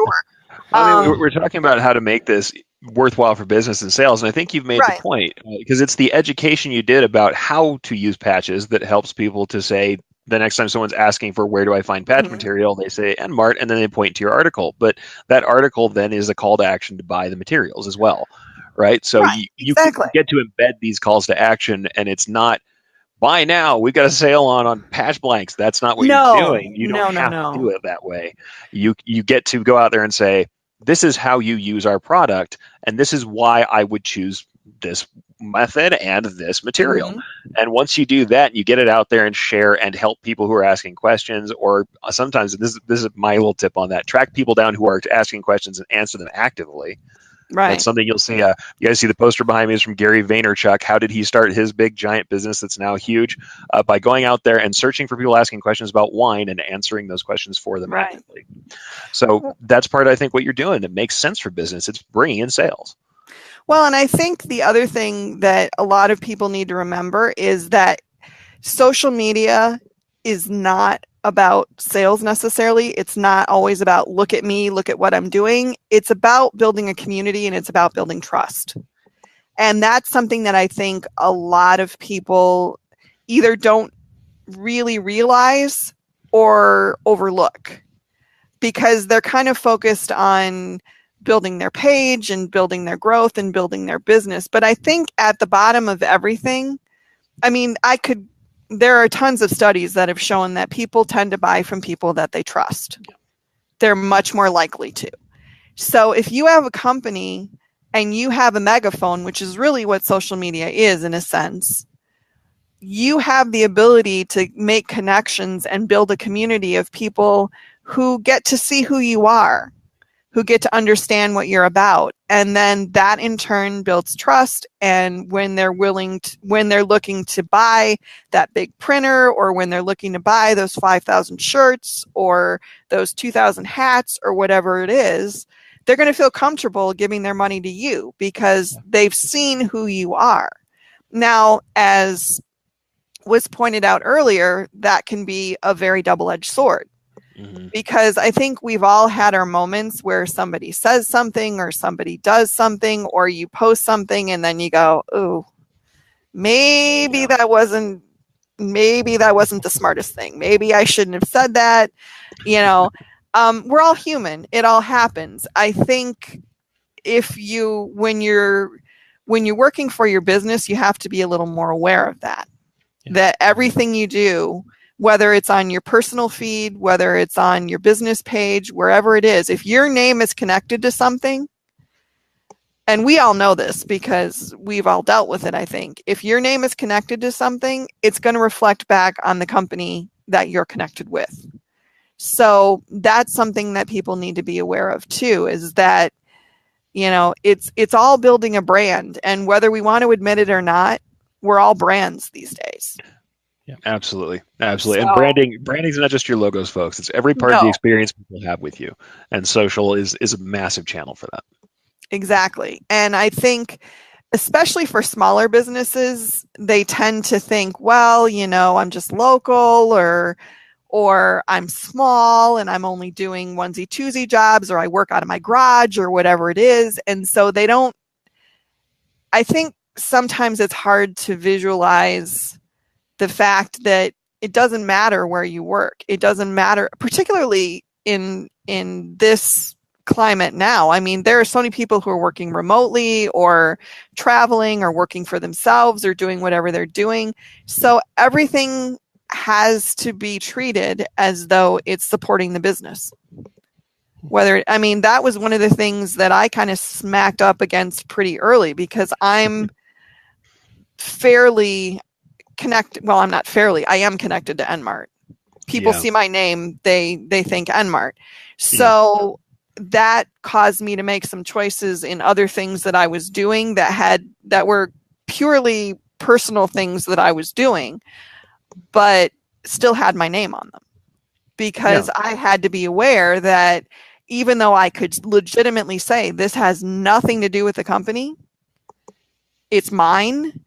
I mean, we're talking about how to make this worthwhile for business and sales, and I think you've made the point, because it's the education you did about how to use patches that helps people to say, the next time someone's asking for where do I find patch material, they say Enmart, and then they point to your article. But that article then is a call to action to buy the materials as well, right? So you get to embed these calls to action, and it's not buy now. We've got a sale on patch blanks. That's not what you're doing. You don't have to do it that way. You get to go out there and say, this is how you use our product, and this is why I would choose this method and this material. And once you do that, you get it out there and share and help people who are asking questions, or sometimes this is my little tip on that, track people down who are asking questions and answer them actively. That's something you'll see. You guys see the poster behind me is from Gary Vaynerchuk. How did he start his big giant business that's now huge? By going out there and searching for people asking questions about wine and answering those questions for them actively. So that's part of, I think, what you're doing that makes sense for business. It's bringing in sales. Well, and I think the other thing that a lot of people need to remember is that social media is not about sales necessarily. It's not always about look at me, look at what I'm doing. It's about building a community, and it's about building trust. And that's something that I think a lot of people either don't really realize or overlook, because they're kind of focused on building their page and building their growth and building their business. But I think at the bottom of everything, I mean, there are tons of studies that have shown that people tend to buy from people that they trust. They're much more likely to. So if you have a company and you have a megaphone, which is really what social media is in a sense, you have the ability to make connections and build a community of people who get to see who you are, who get to understand what you're about. And then that in turn builds trust. And when they're looking to buy that big printer, or when they're looking to buy those 5,000 shirts or those 2,000 hats or whatever it is, they're going to feel comfortable giving their money to you because they've seen who you are. Now, as was pointed out earlier, that can be a very double-edged sword. Because I think we've all had our moments where somebody says something or somebody does something, or you post something and then you go, "Oh, maybe that wasn't the smartest thing. Maybe I shouldn't have said that." We're all human. It all happens. I think when you're working for your business, you have to be a little more aware of that. That everything you do, whether it's on your personal feed, whether it's on your business page, wherever it is, if your name is connected to something, and we all know this because we've all dealt with it, I think, if your name is connected to something, it's going to reflect back on the company that you're connected with. So that's something that people need to be aware of too, is that, it's all building a brand. And whether we want to admit it or not, we're all brands these days. Yeah. Absolutely. So, and branding is not just your logos, folks. It's every part of the experience people have with you. And social is a massive channel for that. Exactly. And I think, especially for smaller businesses, they tend to think, well, I'm just local, or I'm small and I'm only doing onesie twosie jobs, or I work out of my garage, or whatever it is. And so I think sometimes it's hard to visualize the fact that it doesn't matter where you work. It doesn't matter, particularly in this climate now. I mean, there are so many people who are working remotely or traveling or working for themselves or doing whatever they're doing. So everything has to be treated as though it's supporting the business. That was one of the things that I kind of smacked up against pretty early, because I'm fairly connected. Well, I'm not fairly. I am connected to Enmart. People see my name, they think Enmart. So that caused me to make some choices in other things that I was doing that were purely personal things that I was doing, but still had my name on them, because I had to be aware that even though I could legitimately say this has nothing to do with the company, it's mine,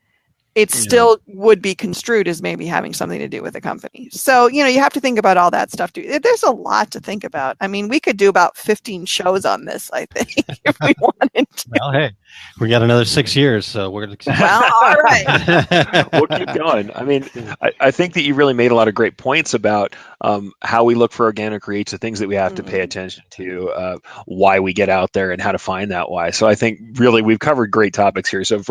it still would be construed as maybe having something to do with the company. So, you have to think about all that stuff too. There's a lot to think about. I mean, we could do about 15 shows on this, I think, if we wanted to. Well, hey, we got another 6 years, so we're going to. Well, all right. We'll keep going. I mean, I think that you really made a lot of great points about how we look for organic reach, the things that we have to pay attention to, why we get out there, and how to find that why. So I think really we've covered great topics here. So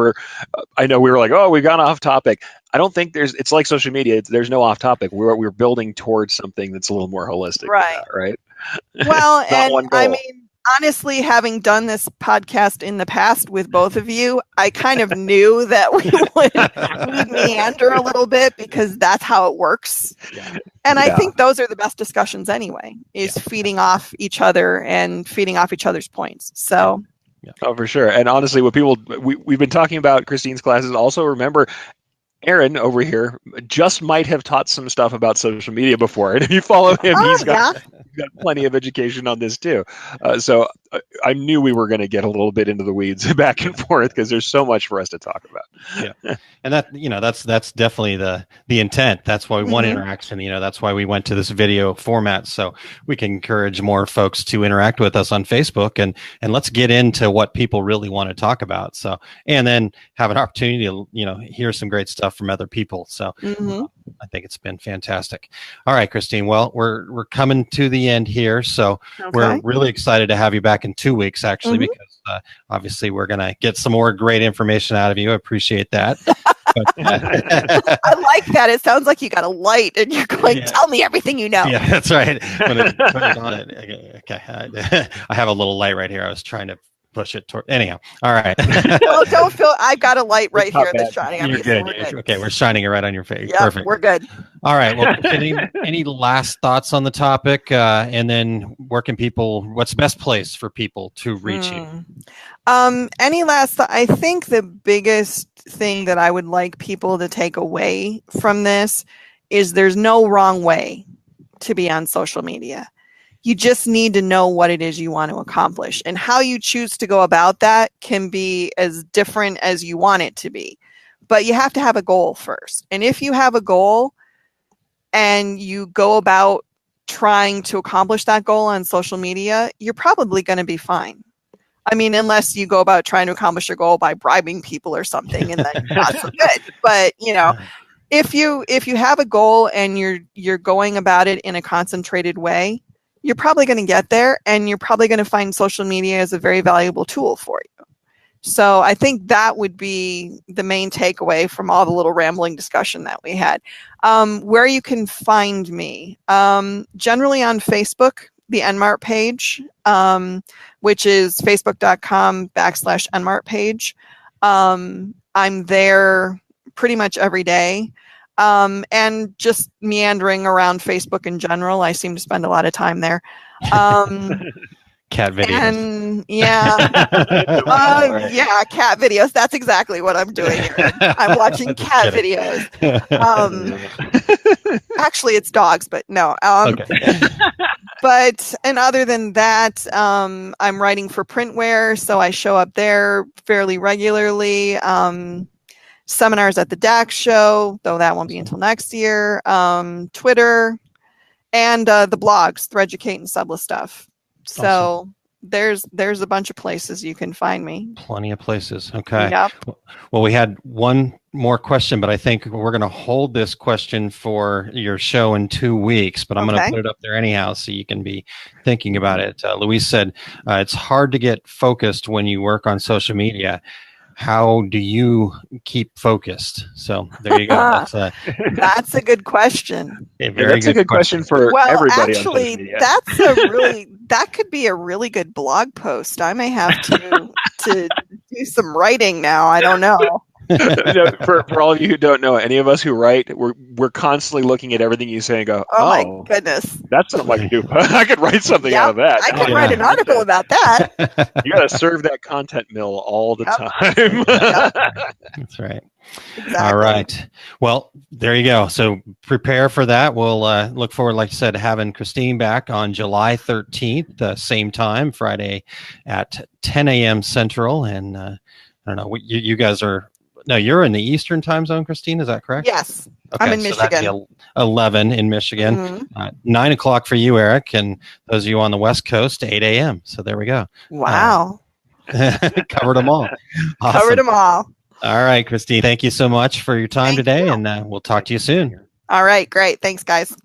I know we were like, oh, we've gone off topic. I don't think it's like social media. There's no off topic. We're building towards something that's a little more holistic. Right. Than that, right. Well, Not one and goal. I mean, honestly, having done this podcast in the past with both of you, I kind of knew that we would meander a little bit because that's how it works. Yeah. And I think those are the best discussions anyway, is feeding off each other and feeding off each other's points. So. Yeah. Oh, for sure. And honestly, what we've been talking about Christine's classes. Also, remember, Aaron over here just might have taught some stuff about social media before, and if you follow him, he's got plenty of education on this too. So I knew we were going to get a little bit into the weeds back and forth because there's so much for us to talk about. Yeah, and that's definitely the intent. That's why we want interaction. That's why we went to this video format, so we can encourage more folks to interact with us on Facebook and let's get into what people really want to talk about. So, and then have an opportunity to hear some great stuff from other people. So I think it's been fantastic. All right, Christine. Well, we're coming to the end here, so we're really excited to have you back in 2 weeks, actually, because obviously we're going to get some more great information out of you. I appreciate that. I like that. It sounds like you got a light and you're going, tell me everything you know. Yeah, that's right. Put it on it. Okay. I have a little light right here. I was trying to push it toward. Anyhow, all right. Well, don't feel. I've got a light right here that's shining on You're me. good. So we're good. Okay, we're shining it right on your face. Yep, Perfect. We're good. All right. Well, any last thoughts on the topic, and then what's the best place for people to reach you? Any last? I think the biggest thing that I would like people to take away from this is there's no wrong way to be on social media. You just need to know what it is you want to accomplish, and how you choose to go about that can be as different as you want it to be. But you have to have a goal first. And if you have a goal and you go about trying to accomplish that goal on social media, you're probably going to be fine. I mean, unless you go about trying to accomplish your goal by bribing people or something, and then not so good. But if you have a goal and you're going about it in a concentrated way, you're probably going to get there, and you're probably going to find social media as a very valuable tool for you. So I think that would be the main takeaway from all the little rambling discussion that we had. Where you can find me, generally on Facebook, the NMART page, which is facebook.com/NMART page. I'm there pretty much every day. And just meandering around Facebook in general. I seem to spend a lot of time there. Cat videos. And cat videos. That's exactly what I'm doing here. I'm watching cat videos. Actually, it's dogs, but no. And other than that, I'm writing for Printware, so I show up there fairly regularly. Seminars at the DAX show, though that won't be until next year. Twitter, and the blogs, Threaducate and Subla stuff. So there's a bunch of places you can find me. Plenty of places. Okay. Yep. Well, we had one more question, but I think we're going to hold this question for your show in 2 weeks, but I'm going to put it up there anyhow so you can be thinking about it. Louise said, it's hard to get focused when you work on social media. How do you keep focused? So there you go. That's a good question. That's a good question for everybody. Actually, that could be a really good blog post. I may have to do some writing now. I don't know. For all of you who don't know, any of us who write, we're constantly looking at everything you say and go, oh my goodness, that's something I can do. I could write something out of that. I could write an article about that. You got to serve that content mill all the time. That's right. Exactly. All right. Well, there you go. So prepare for that. We'll look forward, like I said, having Christine back on July 13th, same time, Friday at 10 a.m. Central. And I don't know, you guys are no, you're in the Eastern time zone, Christine. Is that correct? Yes. Okay, I'm in so that'd Michigan. be 11 in Michigan. Mhm. 9 o'clock for you, Eric, and those of you on the West Coast, 8 a.m. So there we go. Wow. Covered them all. Awesome. Covered them all. All right, Christine. Thank you so much for your time Thank today, you. and we'll talk to you soon. All right. Great. Thanks, guys.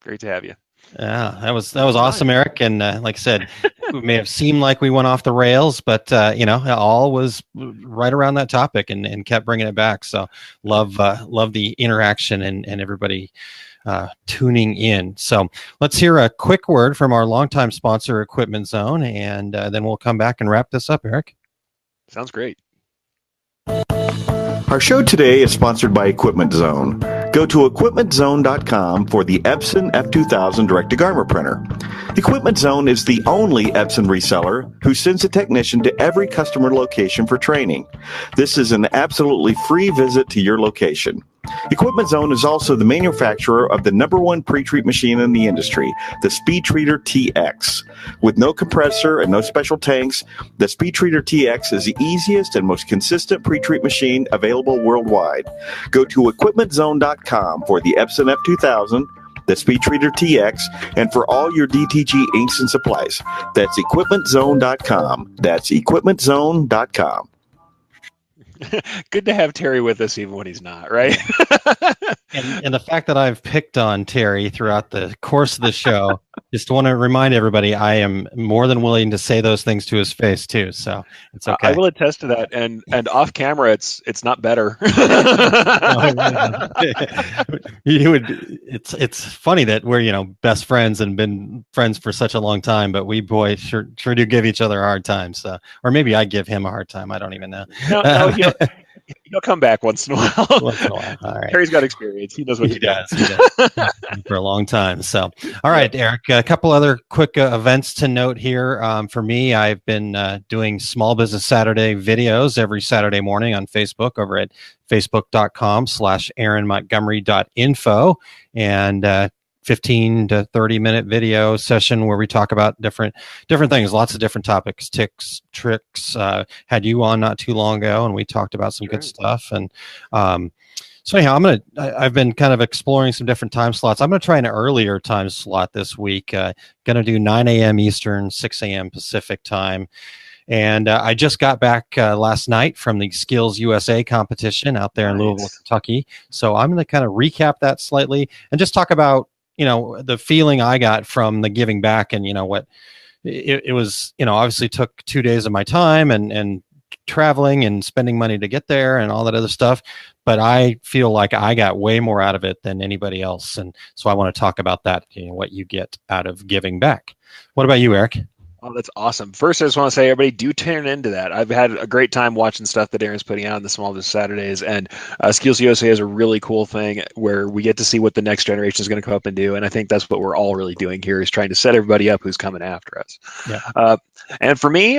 Great to have you. Yeah, that was awesome, Eric. And like I said, it may have seemed like we went off the rails, but all was right around that topic and kept bringing it back. So love the interaction and everybody tuning in. So let's hear a quick word from our longtime sponsor, Equipment Zone, and then we'll come back and wrap this up, Eric. Sounds great. Our show today is sponsored by Equipment Zone. Go to equipmentzone.com for the Epson F2000 direct-to-garment printer. Equipment Zone is the only Epson reseller who sends a technician to every customer location for training. This is an absolutely free visit to your location. Equipment Zone is also the manufacturer of the #1 pre-treat machine in the industry, the Speed Treater TX. With no compressor and no special tanks, the Speed Treater TX is the easiest and most consistent pre-treat machine available worldwide. Go to equipmentzone.com for the Epson F2000, the Speed Treater TX, and for all your DTG inks and supplies. That's equipmentzone.com. That's equipmentzone.com. Good to have Terry with us even when he's not, right? And the fact that I've picked on Terry throughout the course of the show, just want to remind everybody, I am more than willing to say those things to his face too. So it's okay. I will attest to that, and off camera, it's not better. You would. It's funny that we're best friends and been friends for such a long time, but we sure do give each other a hard time. So, or maybe I give him a hard time. I don't even know. No, he'll come back once in a while. Once in a while. All right. Terry's got experience. He knows what He does. For a long time. So, all right, Eric, a couple other quick events to note here. For me, I've been doing Small Business Saturday videos every Saturday morning on Facebook over at facebook.com/aaronmontgomery.info, and 15 to 30 minute video session where we talk about different things, lots of different topics, tips, tricks. Had you on not too long ago, and we talked about some good stuff. And so anyhow, I've been kind of exploring some different time slots. I'm going to try an earlier time slot this week. Going to do 9 a.m. Eastern, 6 a.m. Pacific time. And I just got back last night from the Skills USA competition out there in Louisville, Kentucky. So I'm going to kind of recap that slightly and just talk about the feeling I got from the giving back, and what it was. Obviously took 2 days of my time and traveling and spending money to get there and all that other stuff, but I feel like I got way more out of it than anybody else, and so I want to talk about that. What you get out of giving back. What about you, Eric? Oh, that's awesome. First, I just want to say, everybody, do tune into that. I've had a great time watching stuff that Aaron's putting out on the Small Business Saturdays, and Skills USA is a really cool thing where we get to see what the next generation is going to come up and do, and I think that's what we're all really doing here, is trying to set everybody up who's coming after us. Yeah. And for me,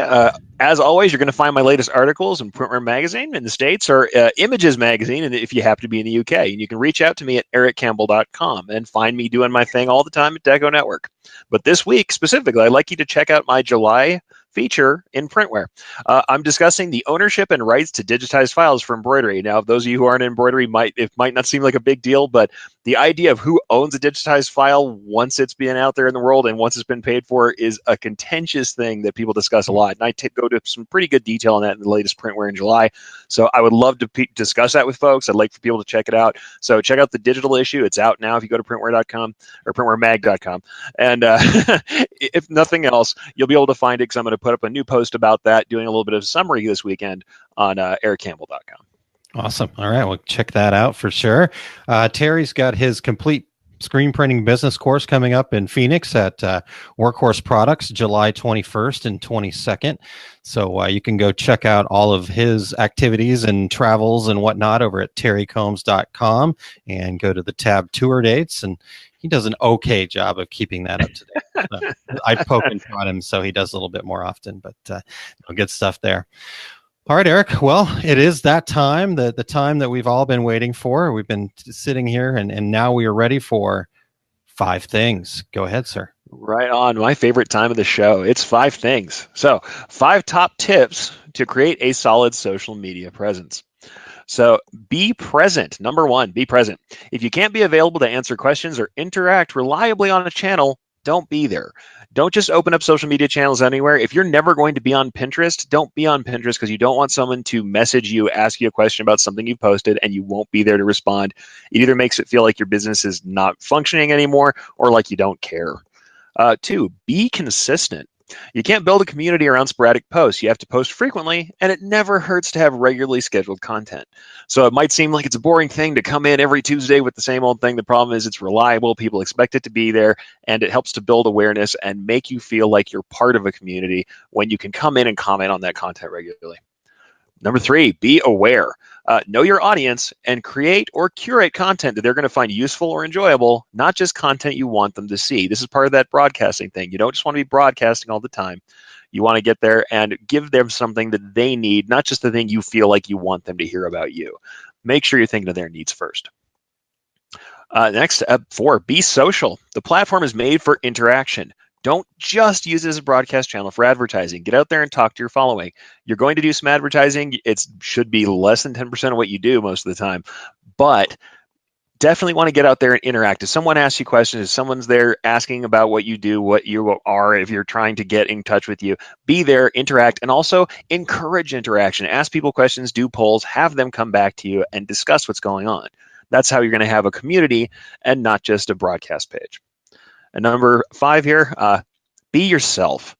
as always, you're going to find my latest articles in Printwear Magazine in the States, or Images Magazine, and if you happen to be in the UK. And you can reach out to me at ericcampbell.com and find me doing my thing all the time at Deco Network. But this week, specifically, I'd like you to check out my July feature in Printwear. I'm discussing the ownership and rights to digitized files for embroidery. Now, those of you who aren't in embroidery, it might not seem like a big deal, but the idea of who owns a digitized file once it's been out there in the world and once it's been paid for is a contentious thing that people discuss a lot. And I go to some pretty good detail on that in the latest Printwear in July. So I would love to discuss that with folks. I'd like for people to check it out. So check out the digital issue. It's out now if you go to printwear.com or printwearmag.com. And if nothing else, you'll be able to find it, because I'm going to put up a new post about that, doing a little bit of summary this weekend on ericcampbell.com. Awesome. All right. Well, check that out for sure. Terry's got his complete screen printing business course coming up in Phoenix at Workhorse Products, July 21st and 22nd. So you can go check out all of his activities and travels and whatnot over at terrycombs.com and go to the tab tour dates. And he does an okay job of keeping that up to date. So I poke and prod him, so he does a little bit more often, but good stuff there. All right, Eric. Well, it is that time, the time that we've all been waiting for. We've been sitting here, and now we are ready for 5 things. Go ahead, sir. Right on. My favorite time of the show. It's 5 things. So, 5 top tips to create a solid social media presence. So, be present. Number 1, be present. If you can't be available to answer questions or interact reliably on a channel, don't be there. Don't just open up social media channels anywhere. If you're never going to be on Pinterest, don't be on Pinterest because you don't want someone to message you, ask you a question about something you posted, and you won't be there to respond. It either makes it feel like your business is not functioning anymore or like you don't care. 2, be consistent. You can't build a community around sporadic posts. You have to post frequently, and it never hurts to have regularly scheduled content. So it might seem like it's a boring thing to come in every Tuesday with the same old thing. The problem is it's reliable. People expect it to be there, and it helps to build awareness and make you feel like you're part of a community when you can come in and comment on that content regularly. Number 3, be aware. Know your audience and create or curate content that they're going to find useful or enjoyable, not just content you want them to see. This is part of that broadcasting thing. You don't just want to be broadcasting all the time. You want to get there and give them something that they need, not just the thing you feel like you want them to hear about you. Make sure you're thinking of their needs first. Next, 4, be social. The platform is made for interaction. Don't just use it as a broadcast channel for advertising. Get out there and talk to your following. You're going to do some advertising. It should be less than 10% of what you do most of the time. But definitely want to get out there and interact. If someone asks you questions, if someone's there asking about what you do, what you are, if you're trying to get in touch with you, be there, interact, and also encourage interaction. Ask people questions, do polls, have them come back to you and discuss what's going on. That's how you're going to have a community and not just a broadcast page. And number 5 here, be yourself.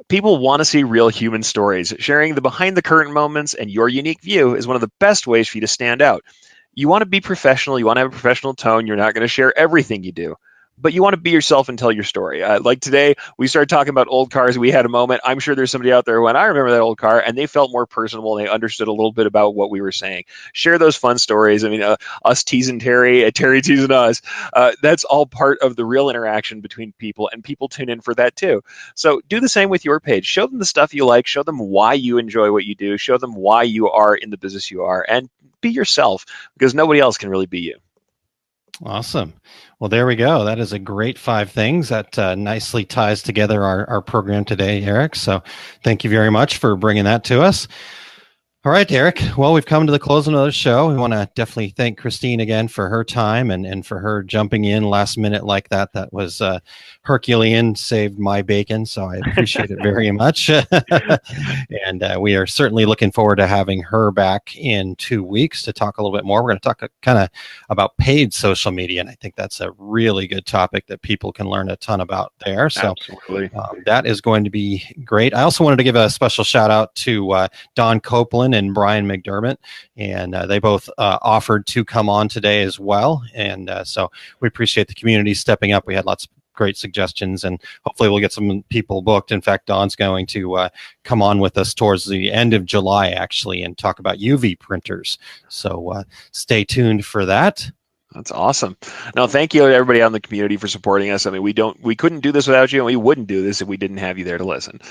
People want to see real human stories. Sharing the behind the curtain moments and your unique view is one of the best ways for you to stand out. You want to be professional. You want to have a professional tone. You're not going to share everything you do, but you want to be yourself and tell your story. Like today, we started talking about old cars. We had a moment. I'm sure there's somebody out there who went, I remember that old car, and they felt more personable and they understood a little bit about what we were saying. Share those fun stories. I mean, us teasing Terry, Terry teasing us. That's all part of the real interaction between people, and people tune in for that too. So do the same with your page. Show them the stuff you like. Show them why you enjoy what you do. Show them why you are in the business you are, and be yourself, because nobody else can really be you. Awesome. Well, there we go. That is a great 5 things that nicely ties together our program today, Eric. So thank you very much for bringing that to us. All right, Eric. Well, we've come to the closing of the show. We want to definitely thank Christine again for her time and for her jumping in last minute like that. That was Herculean, saved my bacon. So I appreciate it very much. And we are certainly looking forward to having her back in 2 weeks to talk a little bit more. We're going to talk kind of about paid social media. And I think that's a really good topic that people can learn a ton about there. So that is going to be great. I also wanted to give a special shout out to Don Copeland and Brian McDermott, and they both offered to come on today as well. And so we appreciate the community stepping up. We had lots of great suggestions, and hopefully we'll get some people booked. In fact, Don's going to come on with us towards the end of July, actually, and talk about UV printers. So stay tuned for that. That's awesome. No, thank you to everybody out in the community for supporting us. I mean, we couldn't do this without you, and we wouldn't do this if we didn't have you there to listen.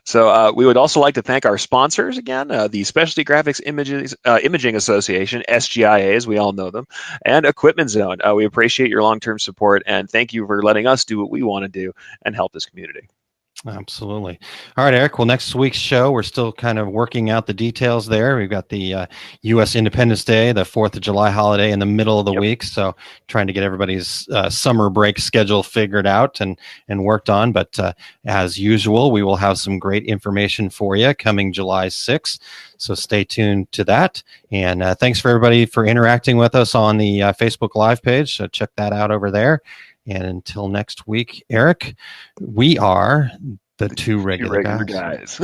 So we would also like to thank our sponsors again, the Specialty Graphics Imaging Association, SGIA, as we all know them, and Equipment Zone. We appreciate your long-term support, and thank you for letting us do what we want to do and help this community. Absolutely. All right, Eric. Well, next week's show, we're still kind of working out the details there. We've got the U.S. Independence Day, the 4th of July holiday in the middle of the week. So trying to get everybody's summer break schedule figured out and worked on. But as usual, we will have some great information for you coming July 6th. So stay tuned to that. And thanks for everybody for interacting with us on the Facebook Live page. So check that out over there. And until next week, Eric, we are the two regular guys.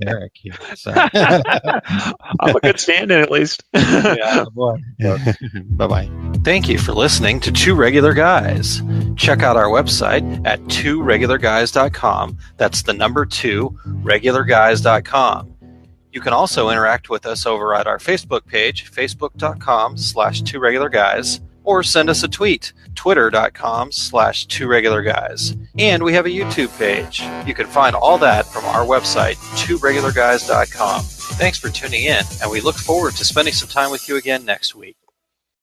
Eric here, so. I'm a good stand-in, at least. Yeah, boy. Bye-bye. Thank you for listening to Two Regular Guys. Check out our website at tworegularguys.com. That's the number 2, regularguys.com. You can also interact with us over at our Facebook page, facebook.com/tworegularguys. Or send us a tweet, twitter.com/tworegularguys. And we have a YouTube page. You can find all that from our website, tworegularguys.com. Thanks for tuning in, and we look forward to spending some time with you again next week.